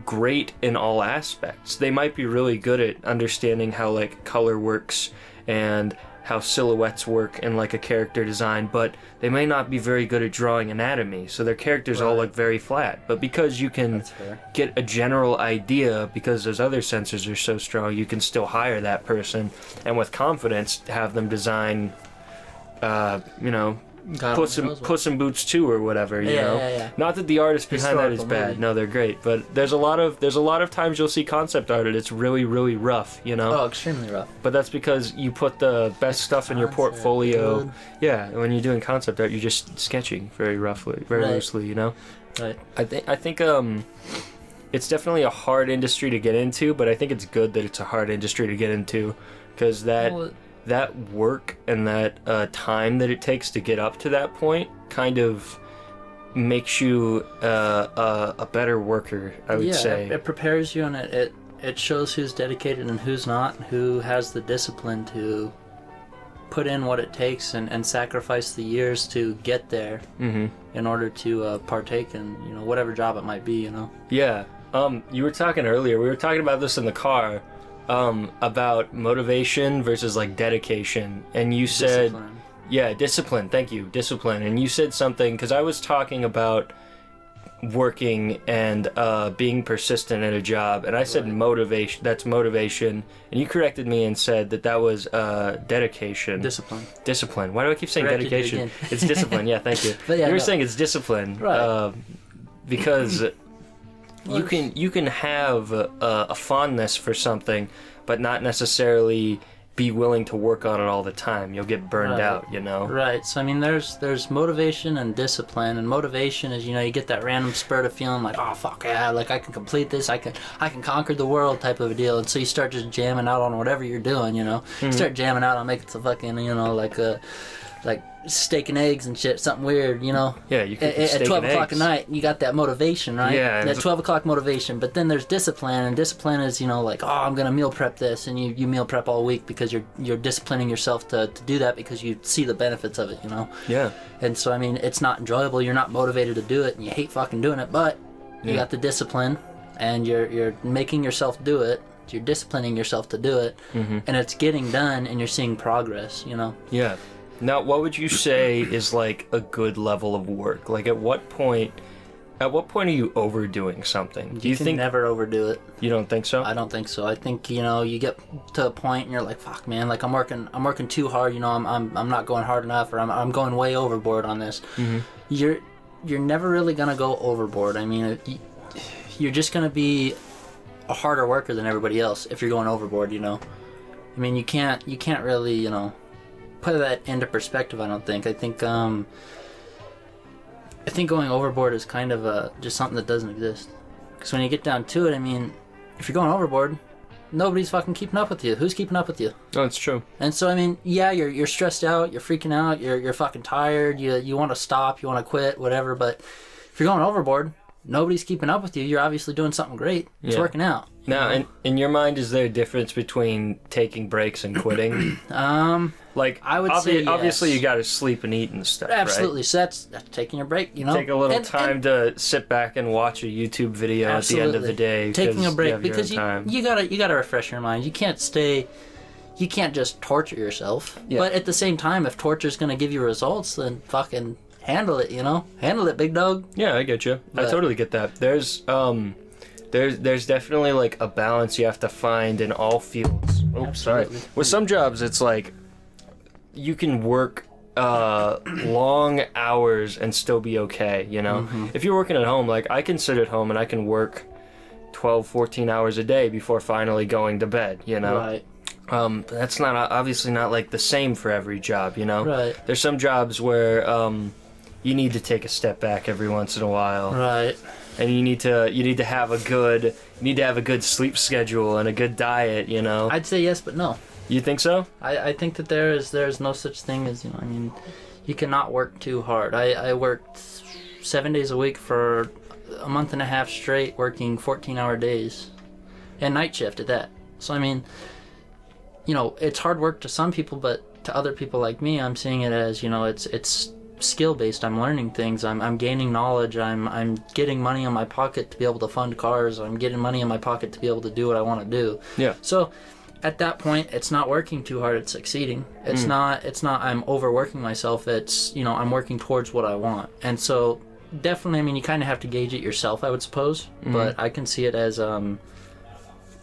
great in all aspects. They might be really good at understanding how like color works and how silhouettes work in like a character design, but they may not be very good at drawing anatomy, so their characters all
Right.
look very flat. But because you can
That's fair.
get a general idea, because those other sensors are so strong, you can still hire that person and with confidence have them design
God
Puss
knows what.
in Boots 2 or whatever, you
Yeah,
know.
yeah, yeah.
Not that the artist behind that is
Historical
bad.
movie.
No, they're great, but there's a lot of times you'll see concept art and it's really, really rough, you know.
Oh, extremely rough.
But that's because you put the best stuff in your
Concept,
portfolio.
good.
Yeah, when you're doing concept art, you're just sketching very roughly, very
Right.
loosely, you know.
Right.
I think it's definitely a hard industry to get into, but I think it's good that it's a hard industry to get into, because
Well,
that work and that time that it takes to get up to that point kind of makes you a better worker, I would say.
It prepares you, and it shows who's dedicated and who's not, and who has the discipline to put in what it takes and sacrifice the years to get there in order to partake in, you know, whatever job it might be, you know.
Yeah. You were talking earlier, we were talking about this in the car, about motivation versus like dedication, and you said
Discipline.
Yeah, discipline. Thank you. Discipline. And you said something, because I was talking about working and being persistent at a job, and I said motivation. That's motivation. And you corrected me and said that was dedication.
Discipline.
Discipline. Why do I keep saying
Corrected you
dedication?
again.
It's discipline. Yeah, thank you.
But yeah,
you were
no.
saying it's discipline.
Right.
Because you can have a fondness for something, but not necessarily be willing to work on it all the time. You'll get burned out, you know?
Right. So, I mean, there's motivation and discipline. And motivation is, you know, you get that random spurt of feeling like, oh, fuck, yeah, like I can complete this. I can conquer the world type of a deal. And so you start just jamming out on whatever you're doing, you know? You start jamming out on making some fucking, you know, like steak and eggs and shit, something weird, you know?
Yeah, you can
at 12 o'clock at night, you got that motivation, right?
Yeah.
That 12 o'clock motivation. But then there's discipline, and discipline is, you know, like, oh, I'm going to meal prep this, and you meal prep all week because you're disciplining yourself to do that because you see the benefits of it, you know?
Yeah.
And so, I mean, it's not enjoyable, you're not motivated to do it, and you hate fucking doing it, but you got the discipline, and you're making yourself do it, you're disciplining yourself to do it, and it's getting done, and you're seeing progress, you know?
Yeah. Now, what would you say is like a good level of work? Like, at what point are you overdoing something? Do you
can
think
never overdo it?
You don't think so?
I don't think so. I think, you know, you get to a point and you're like, fuck, man, like I'm working too hard. You know, I'm not going hard enough, or I'm going way overboard on this. You're never really gonna go overboard. I mean, you're just gonna be a harder worker than everybody else if you're going overboard. You know, I mean, you can't really, you know, put that into perspective. I don't think. I think going overboard is kind of just something that doesn't exist. Because when you get down to it, I mean, if you're going overboard, nobody's fucking keeping up with you. Who's keeping up with you?
No, it's true.
And so, I mean, yeah, you're stressed out, you're freaking out, you're fucking tired, you want to stop, you want to quit, whatever. But if you're going overboard, nobody's keeping up with you. You're obviously doing something great. It's working out.
Now, in your mind, is there a difference between taking breaks and quitting? Like,
I would say yes.
Obviously, you got to sleep and eat and stuff,
Absolutely.
right?
So that's taking your break, you know?
Take a little time to sit back and watch a YouTube video at the end of the day.
Taking a break, because you gotta refresh your mind. You can't just torture yourself. Yeah. But at the same time, if torture's gonna give you results, then fucking handle it, you know? Handle it, big dog.
Yeah, I get you. I totally get that. There's definitely like a balance you have to find in all fields. Oh, sorry. With some jobs, it's like you can work long hours and still be okay, you know? If you're working at home, like I can sit at home and I can work 12, 14 hours a day before finally going to bed, you know?
Right.
That's obviously not like the same for every job, you know?
Right.
There's some jobs where you need to take a step back every once in a while.
Right.
And you need to have a good sleep schedule and a good diet, you know?
I'd say yes, but no.
You think so?
I think that there's no such thing as, you know, I mean, you cannot work too hard. I worked 7 days a week for a month and a half straight, working 14-hour days, and night shift at that. So I mean, you know, it's hard work to some people, but to other people like me, I'm seeing it as, you know, it's skill based. I'm learning things. I'm gaining knowledge. I'm getting money in my pocket to be able to fund cars. I'm getting money in my pocket to be able to do what I want to do. Yeah. So at that point, it's not working too hard, it's succeeding. It's not I'm overworking myself. It's, you know, I'm working towards what I want. And so definitely, I mean, you kind of have to gauge it yourself, I would suppose. But I can see it as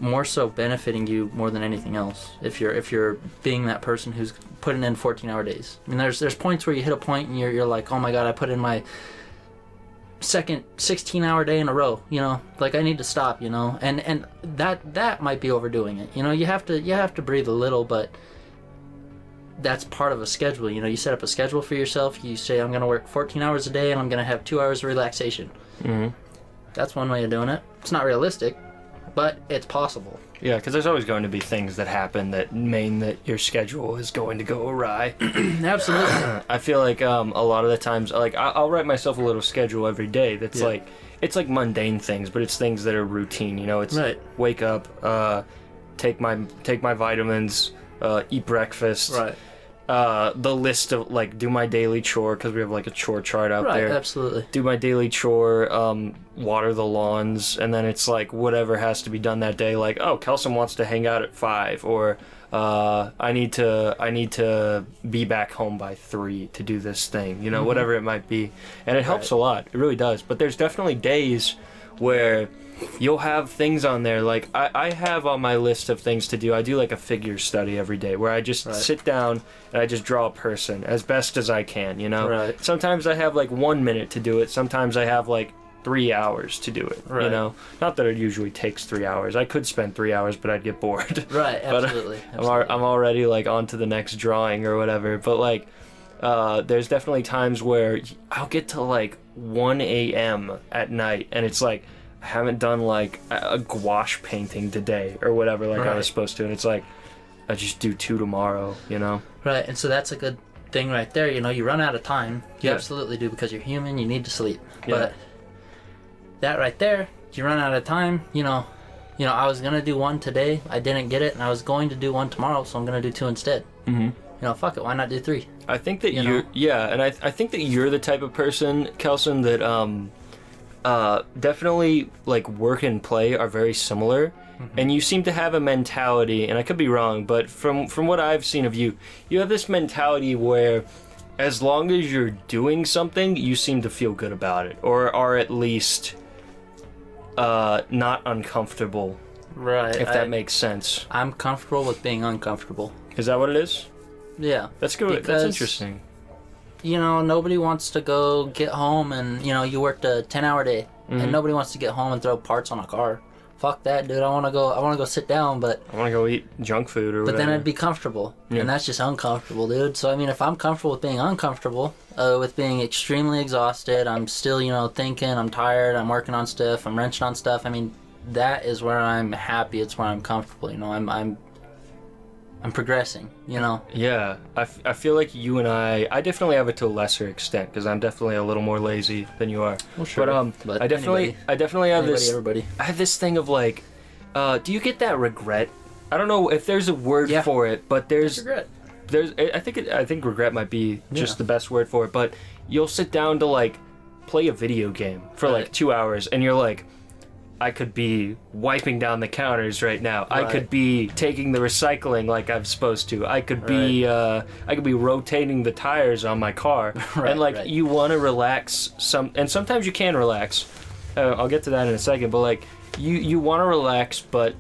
more so benefiting you more than anything else if you're being that person who's putting in 14-hour days. I mean, there's points where you hit a point and you're like, oh my god, I put in my second 16-hour day in a row, you know, like I need to stop, you know, and that might be overdoing it, you know. You have to breathe a little, but that's part of a schedule, you know. You set up a schedule for yourself. You say, I'm going to work 14 hours a day and I'm going to have 2 hours of relaxation. That's one way of doing it. It's not realistic, but it's possible.
Yeah, because there's always going to be things that happen that mean that your schedule is going to go awry.
Absolutely.
I feel like a lot of the times, like I'll write myself a little schedule every day that's like, it's like mundane things, but it's things that are routine. You know, it's wake up, take my vitamins, eat breakfast.
Right.
The list of like do my daily chore, because we have like a chore chart out there.
Right, absolutely.
Do my daily chore, water the lawns, and then it's like whatever has to be done that day. Like, oh, Kelson wants to hang out at 5, or I need to be back home by 3 to do this thing. You know, whatever it might be, and it helps a lot. It really does. But there's definitely days where you'll have things on there, like I have on my list of things to do. I do like a figure study every day where I just sit down and I just draw a person as best as I can, you know?
Right.
Sometimes I have like 1 minute to do it. Sometimes I have like 3 hours to do it, you know? Not that it usually takes 3 hours. I could spend 3 hours, but I'd get bored.
Right, absolutely. Absolutely.
I'm already like on to the next drawing or whatever. But like, there's definitely times where I'll get to like 1 a.m. at night and it's like, I haven't done like a gouache painting today or whatever like I was supposed to, and it's like I just do 2 tomorrow, you know?
Right, and so that's a good thing right there. You know, you run out of time. You absolutely do, because you're human. You need to sleep. But that right there, you run out of time. You know, I was gonna do 1 today. I didn't get it, and I was going to do 1 tomorrow, so I'm gonna do 2 instead. Mm-hmm. You know, fuck it. Why not do 3?
I think that I think that you're the type of person, Kelson, that definitely like work and play are very similar, and you seem to have a mentality, and I could be wrong, but from what I've seen of you, you have this mentality where as long as you're doing something, you seem to feel good about it, or are at least not uncomfortable.
Right.
If that makes sense.
I'm comfortable with being uncomfortable.
Is that what it is?
Yeah.
That's good. That's interesting.
You know, nobody wants to go get home and, you know, you worked a 10-hour day, and nobody wants to get home and throw parts on a car. Fuck that, dude. I want to go sit down, but
I want to go eat junk food or whatever.
But then I'd be comfortable, and that's just uncomfortable, dude. So, I mean, if I'm comfortable with being uncomfortable, with being extremely exhausted, I'm still, you know, thinking, I'm tired, I'm working on stuff, I'm wrenching on stuff. I mean, that is where I'm happy. It's where I'm comfortable, you know. I'm progressing, you know?
Yeah, I feel like you and I definitely have it to a lesser extent, because I'm definitely a little more lazy than you are.
Well, sure.
But I definitely have I have this thing of like, do you get that regret? I don't know if there's a word for it, but there's
regret.
I think regret might be just the best word for it, but you'll sit down to like play a video game for like 2 hours, and you're like, I could be wiping down the counters right now. I could be taking the recycling like I'm supposed to. I could be rotating the tires on my car. And like you want to relax and sometimes you can relax. I'll get to that in a second, but like you want to relax, but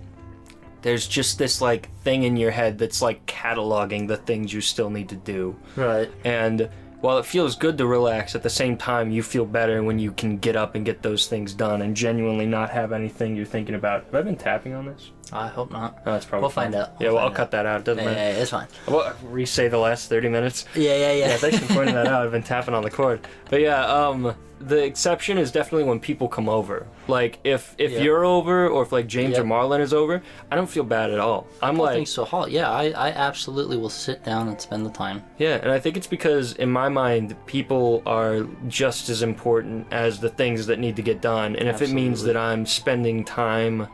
there's just this like thing in your head that's like cataloging the things you still need to do. Right. And while it feels good to relax, at the same time, you feel better when you can get up and get those things done and genuinely not have anything you're thinking about. Have I been tapping on this?
I hope not.
Oh, that's probably
We'll find out.
I'll cut that out. Doesn't matter.
Yeah, it's fine.
Well, re-say the last 30 minutes.
Yeah.
Thanks for pointing that out. I've been tapping on the cord. But yeah, the exception is definitely when people come over. Like, if you're over, or if like James or Marlon is over, I don't feel bad at all.
I think so. Yeah, I absolutely will sit down and spend the time.
Yeah, and I think it's because in my mind, people are just as important as the things that need to get done. And if it means that I'm spending time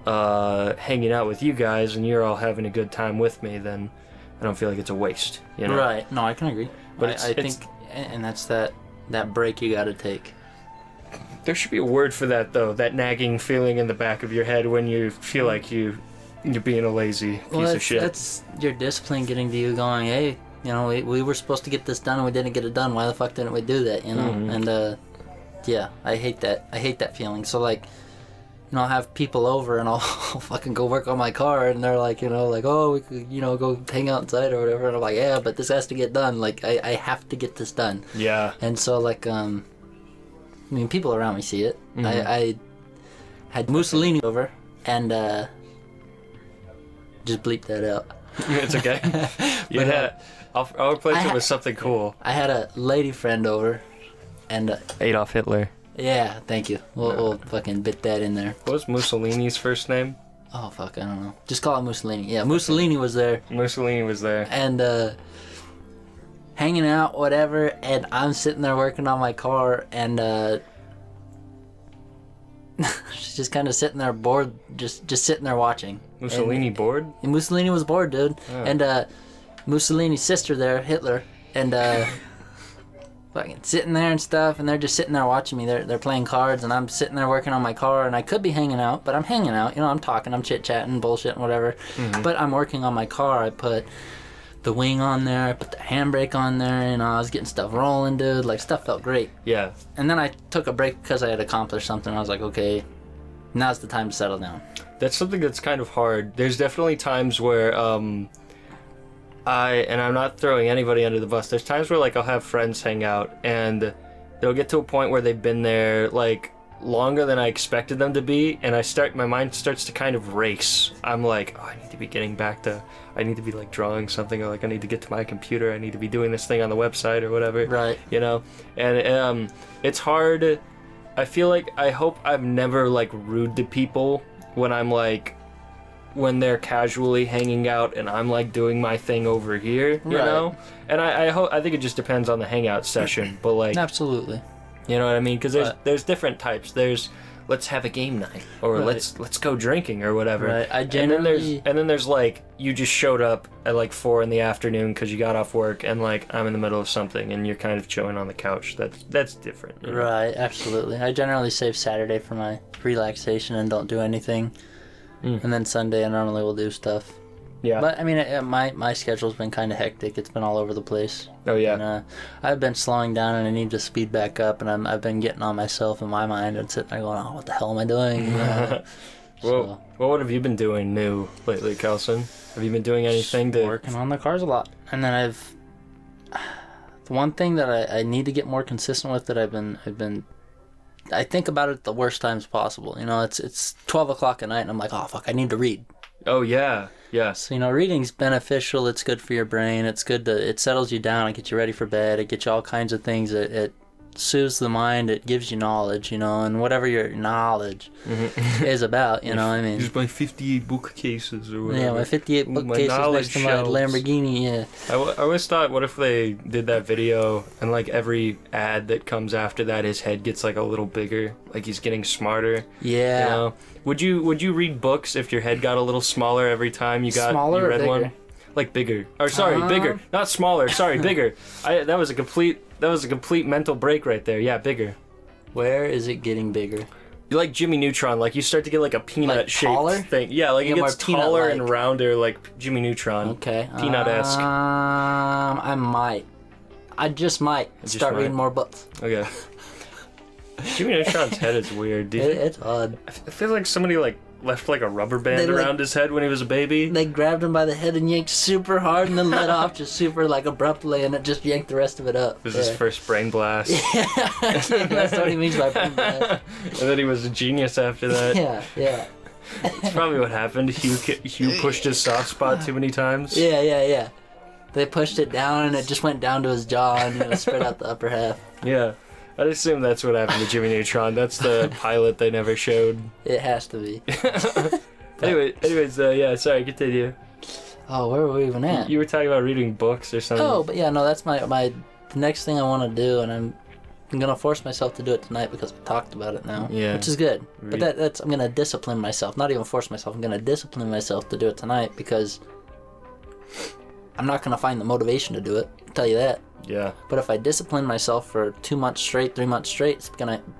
hanging out with you guys and you're all having a good time with me, then I don't feel like it's a waste. You know?
Right. No, I can agree. But I think, and that's that break you got to take.
There should be a word for that, though. That nagging feeling in the back of your head when you feel like you're being a lazy piece of shit.
That's your discipline getting to you going, hey, you know, we were supposed to get this done and we didn't get it done. Why the fuck didn't we do that, you know? And, yeah, I hate that. I hate that feeling. So, like, you know, I'll have people over and I'll fucking go work on my car, and they're like, you know, like, oh, we could, you know, go hang out inside or whatever. And I'm like, yeah, but this has to get done. Like, I have to get this done. Yeah. And so, like, I mean, people around me see it. I had Mussolini over, and just bleep that out.
It's okay. I'll replace it with something cool.
I had a lady friend over, and
Adolf Hitler.
Yeah, thank you. We'll fucking bit that in there.
What was Mussolini's first name?
Oh, fuck, I don't know. Just call it Mussolini. Yeah, Mussolini was there.
Mussolini was there.
And, hanging out, whatever, and I'm sitting there working on my car, and, she's just kind of sitting there bored, just sitting there watching.
Mussolini bored?
And Mussolini was bored, dude.
Oh.
And, Mussolini's sister there, Hitler, and, fucking sitting there and stuff, and they're just sitting there watching me. They're playing cards, and I'm sitting there working on my car, and I could be hanging out, but I'm hanging out. You know, I'm talking, I'm chit-chatting, bullshitting, whatever.
Mm-hmm.
But I'm working on my car. I put the wing on there, I put the handbrake on there, you know, I was getting stuff rolling, dude. Like, stuff felt great.
Yeah.
And then I took a break because I had accomplished something. I was like, okay, now's the time to settle down.
That's something that's kind of hard. There's definitely times where, and I'm not throwing anybody under the bus, there's times where, like, I'll have friends hang out, and they'll get to a point where they've been there, like, longer than I expected them to be, and my mind starts to kind of race. I'm like, oh, I need to be getting back to, I need to be, like, drawing something, or, like, I need to get to my computer, I need to be doing this thing on the website, or whatever.
Right.
You know? And, it's hard. I feel like, I hope I'm never, like, rude to people when I'm, like, when they're casually hanging out and I'm like doing my thing over here, you
Right.
know? And I think it just depends on the hangout session, but like,
Absolutely.
you know what I mean? Because
Right.
there's different types. There's let's have a game night, or
Right.
let's go drinking or whatever.
Right.
And then there's like you just showed up at like 4 p.m. because you got off work, and like I'm in the middle of something and you're kind of chilling on the couch. That's different. You know?
Right, absolutely. I generally save Saturday for my relaxation and don't do anything. And then Sunday I normally will do stuff.
Yeah.
But I mean, my schedule's been kind of hectic. It's been all over the place.
Oh yeah.
And I've been slowing down, and I need to speed back up. And I've been getting on myself in my mind and sitting there going, "Oh, what the hell am I doing?" You know?
Well, what have you been doing new lately, Kelson? Have you been doing anything to
Working on the cars a lot. And then the one thing that I need to get more consistent with, that I think about it at the worst times possible. You know, it's 12 o'clock at night, and I'm like, oh fuck, I need to read.
Oh yeah, yes.
So, you know, reading's beneficial. It's good for your brain. It settles you down. It gets you ready for bed. It gets you all kinds of things. It soothes the mind. It gives you knowledge, you know, and whatever your knowledge is about, you know, I mean.
Here's my 58 bookcases or whatever.
Yeah, my 58
My
bookcases
knowledge
next to my
shelves.
Lamborghini, yeah.
I always thought, what if they did that video and like every ad that comes after that, his head gets like a little bigger, like he's getting smarter.
Yeah.
You know? Would you read books if your head got a little smaller every time you
Smaller or
read
bigger?
one? Like bigger. Or sorry, bigger. Not smaller. Sorry, bigger. That was a complete mental break right there. Yeah, bigger.
Where is it getting bigger?
You like Jimmy Neutron, like you start to get like a peanut
Like
shaped
taller?
thing. Yeah, like
You
it
get
gets
more
taller and
peanut-like.
rounder like Jimmy Neutron.
Okay.
Peanut-esque.
I might. I just might start
might.
reading more books.
Okay. Jimmy Neutron's head is weird, dude.
It's odd.
I feel like somebody like left like a rubber band
They, like-
around his head when he was a baby.
They grabbed him by the head and yanked super hard, and then let off just super like abruptly, and it just yanked the rest of it up.
It was his first brain blast.
That's what he means by brain blast.
And then he was a genius after that.
Yeah.
That's probably what happened. Hugh pushed his soft spot too many times.
Yeah. They pushed it down, and it just went down to his jaw, and spread out the upper half.
Yeah. I'd assume that's what happened to Jimmy Neutron. That's the pilot they never showed.
It has to be.
Anyways, yeah, sorry, continue.
Oh, where were we even at?
You were talking about reading books or something.
Oh, but yeah, no, that's my the next thing I want to do, and I'm gonna force myself to do it tonight because we talked about it now.
Yeah.
Which is good. But that's I'm gonna discipline myself. Not even force myself. I'm gonna discipline myself to do it tonight because I'm not gonna find the motivation to do it. I'll tell you that.
Yeah.
But if I discipline myself for 2 months straight, 3 months straight,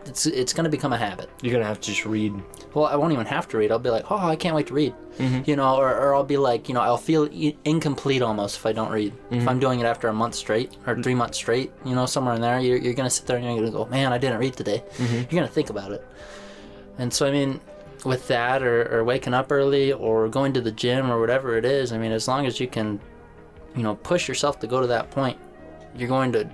it's gonna become a habit.
You're gonna have to just read.
Well, I won't even have to read. I'll be like, oh, I can't wait to read.
Mm-hmm.
You know, or I'll be like, you know, I'll feel incomplete almost if I don't read. If I'm doing it after a month straight or 3 months straight, you know, somewhere in there, you're gonna sit there and you're gonna go, man, I didn't read today. You're gonna think about it. And so, I mean, with that, or waking up early, or going to the gym, or whatever it is, I mean, as long as you can, you know, push yourself to go to that point, you're going to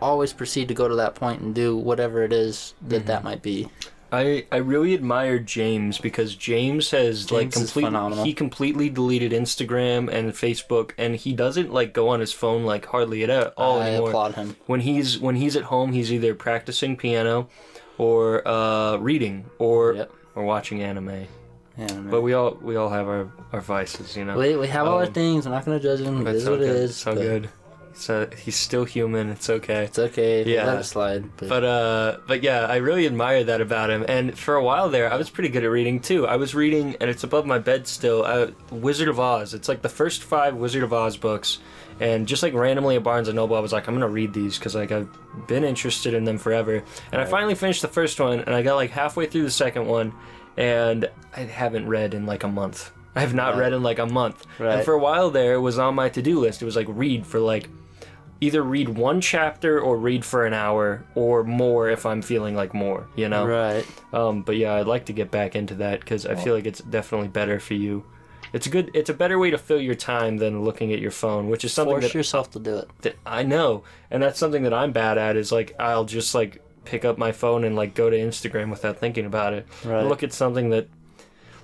always proceed to go to that point and do whatever it is that might be.
I really admire James because James has
James is phenomenal.
he completely deleted Instagram and Facebook, and he doesn't like go on his phone like hardly at all
I
anymore.
applaud him.
When he's at home, he's either practicing piano or reading, or
Yep.
or watching anime.
Anime.
But we all have our vices, you know.
We have all our things. I'm not gonna judge him. It is what it is.
It's all good. So he's still human. It's okay.
It's okay.
Yeah.
Let it slide.
But yeah, I really admire that about him. And for a while there, I was pretty good at reading too. I was reading, and it's above my bed still, Wizard of Oz. It's like the first 5 Wizard of Oz books. And just like randomly at Barnes & Noble, I was like, I'm going to read these because like I've been interested in them forever. And I finally finished the first one, and I got like halfway through the second one, and I haven't read in like a month. I have not read in like a month.
Right.
And for a while there, it was on my to-do list. It was like read for like either read 1 chapter or read for an hour or more if I'm feeling like more, you know?
Right.
But yeah, I'd like to get back into that because I feel like it's definitely better for you. It's a better way to fill your time than looking at your phone, which is something
Force yourself to do it.
that I know. And that's something that I'm bad at is like, I'll just like pick up my phone and like go to Instagram without thinking about it.
Right.
Look at something that,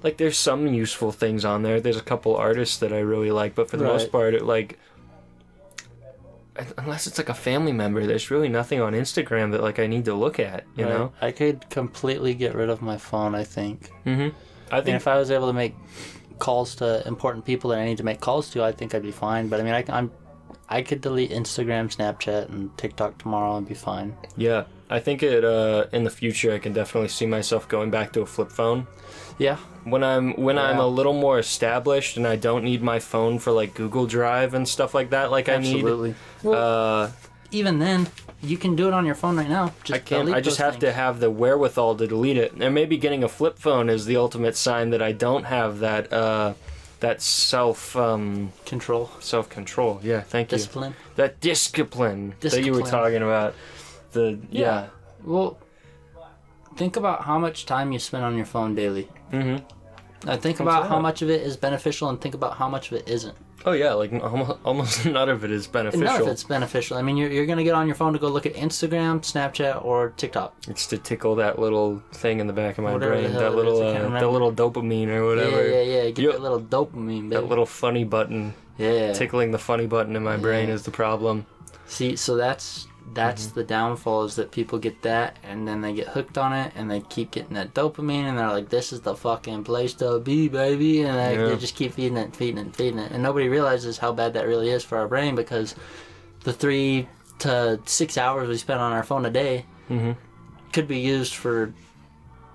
like there's some useful things on there. There's a couple artists that I really like, but for the most part, it like, unless it's like a family member, there's really nothing on Instagram that like I need to look at, you know?
I could completely get rid of my phone, I think.
Mm-hmm. I
And
think
if I was able to make calls to important people that I need to make calls to, I think I'd be fine. But I mean, I could delete Instagram, Snapchat, and TikTok tomorrow and be fine.
yeah, I think it in the future I can definitely see myself going back to a flip phone.
Yeah.
When I'm a little more established and I don't need my phone for like Google Drive and stuff like that like
Absolutely.
I need.
Even then, you can do it on your phone right now. Just
I can't.
delete
I just
those
have to
things.
have the wherewithal to delete it. And maybe getting a flip phone is the ultimate sign that I don't have that that
Control.
self-control. Yeah, thank you.
Discipline.
That discipline that you were
Discipline.
talking about. Yeah.
Well, think about how much time you spend on your phone daily.
Mm-hmm.
Think about how much of it is beneficial and think about how much of it isn't.
Oh yeah, like almost none of it is beneficial.
None of it's beneficial. I mean, you're going to get on your phone to go look at Instagram, Snapchat, or TikTok.
It's to tickle that little thing in the back of my
Whatever the
brain,
hell
that
it
little
is, I can't remember.
that little dopamine or whatever.
Yeah. Get that little dopamine, baby.
That little funny button.
Yeah.
Tickling the funny button in my brain is the problem.
See, so that's the downfall, is that people get that and then they get hooked on it and they keep getting that dopamine and they're like, this is the fucking place to be, baby, and they just keep feeding it, and nobody realizes how bad that really is for our brain, because the 3 to 6 hours we spend on our phone a day could be used for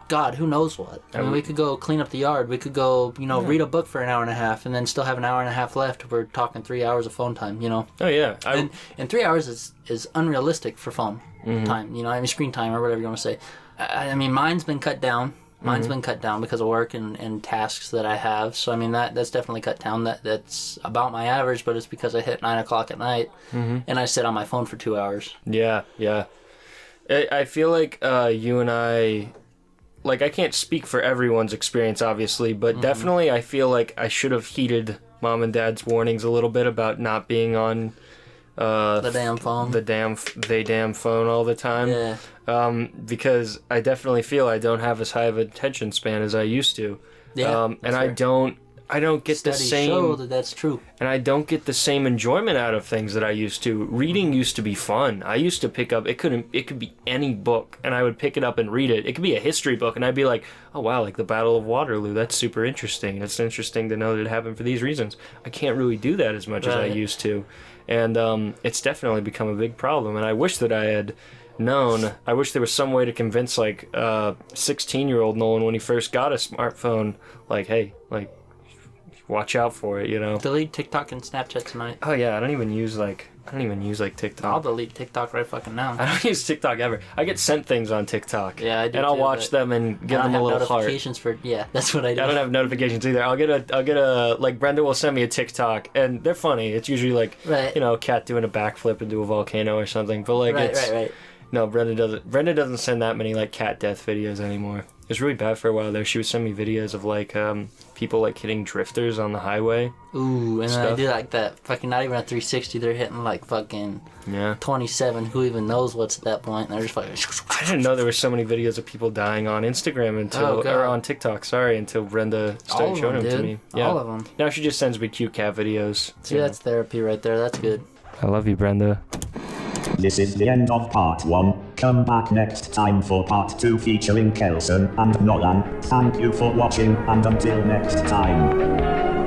God, who knows what. I mean, we could go clean up the yard. We could go, read a book for an hour and a half, and then still have an hour and a half left. We're talking 3 hours of phone time,
Oh yeah,
And 3 hours is unrealistic for phone time, screen time or whatever you want to say. I mean, mine's been cut down. Mine's been cut down because of work and tasks that I have. So, I mean, that's definitely cut down. That's about my average, but it's because I hit 9 o'clock at night and I sit on my phone for 2 hours.
Yeah. I feel like you and I... Like, I can't speak for everyone's experience, obviously, but definitely I feel like I should have heeded Mom and Dad's warnings a little bit about not being on
The damn phone.
the damn phone all the time.
Yeah.
Because I definitely feel I don't have as high of attention span as I used to.
Yeah.
And
that's
I
fair.
don't get
Studies
the same...
show that that's true.
And I don't get the same enjoyment out of things that I used to. Reading used to be fun. I used to pick up, it could be any book, and I would pick it up and read it. It could be a history book, and I'd be like, oh wow, like the Battle of Waterloo, that's super interesting. It's interesting to know that it happened for these reasons. I can't really do that as much as I used to. And it's definitely become a big problem, and I wish that I had known. I wish there was some way to convince, like, 16-year-old Nolan when he first got a smartphone, like, hey, like, watch out for it,
Delete TikTok and Snapchat tonight.
Oh yeah, I don't even use TikTok.
I'll delete TikTok right fucking now.
I don't use TikTok ever. I get sent things on TikTok.
Yeah, I do.
And I'll
too,
watch them and give them a little heart.
notifications for that's what I do.
I don't have notifications either. I'll get a like Brenda will send me a TikTok and they're funny. It's usually like a cat doing a backflip into a volcano or something. But like
right.
No, Brenda doesn't send that many like cat death videos anymore. It was really bad for a while there. She would send me videos of like people like hitting drifters on the highway.
Ooh, and then
Stuff.
I do like that fucking not even a 360. They're hitting like fucking 27. Who even knows what's at that point? And they're just like.
I didn't know there were so many videos of people dying on Instagram or on TikTok. Sorry, until Brenda started showing them to me. Yeah.
All of them.
Now she just sends me cute cat videos.
See, that's therapy right there. That's good.
I love you, Brenda.
this is the end of part 1. Come back next time for part 2 featuring Kelson and Nolan. Thank you for watching, and until next time.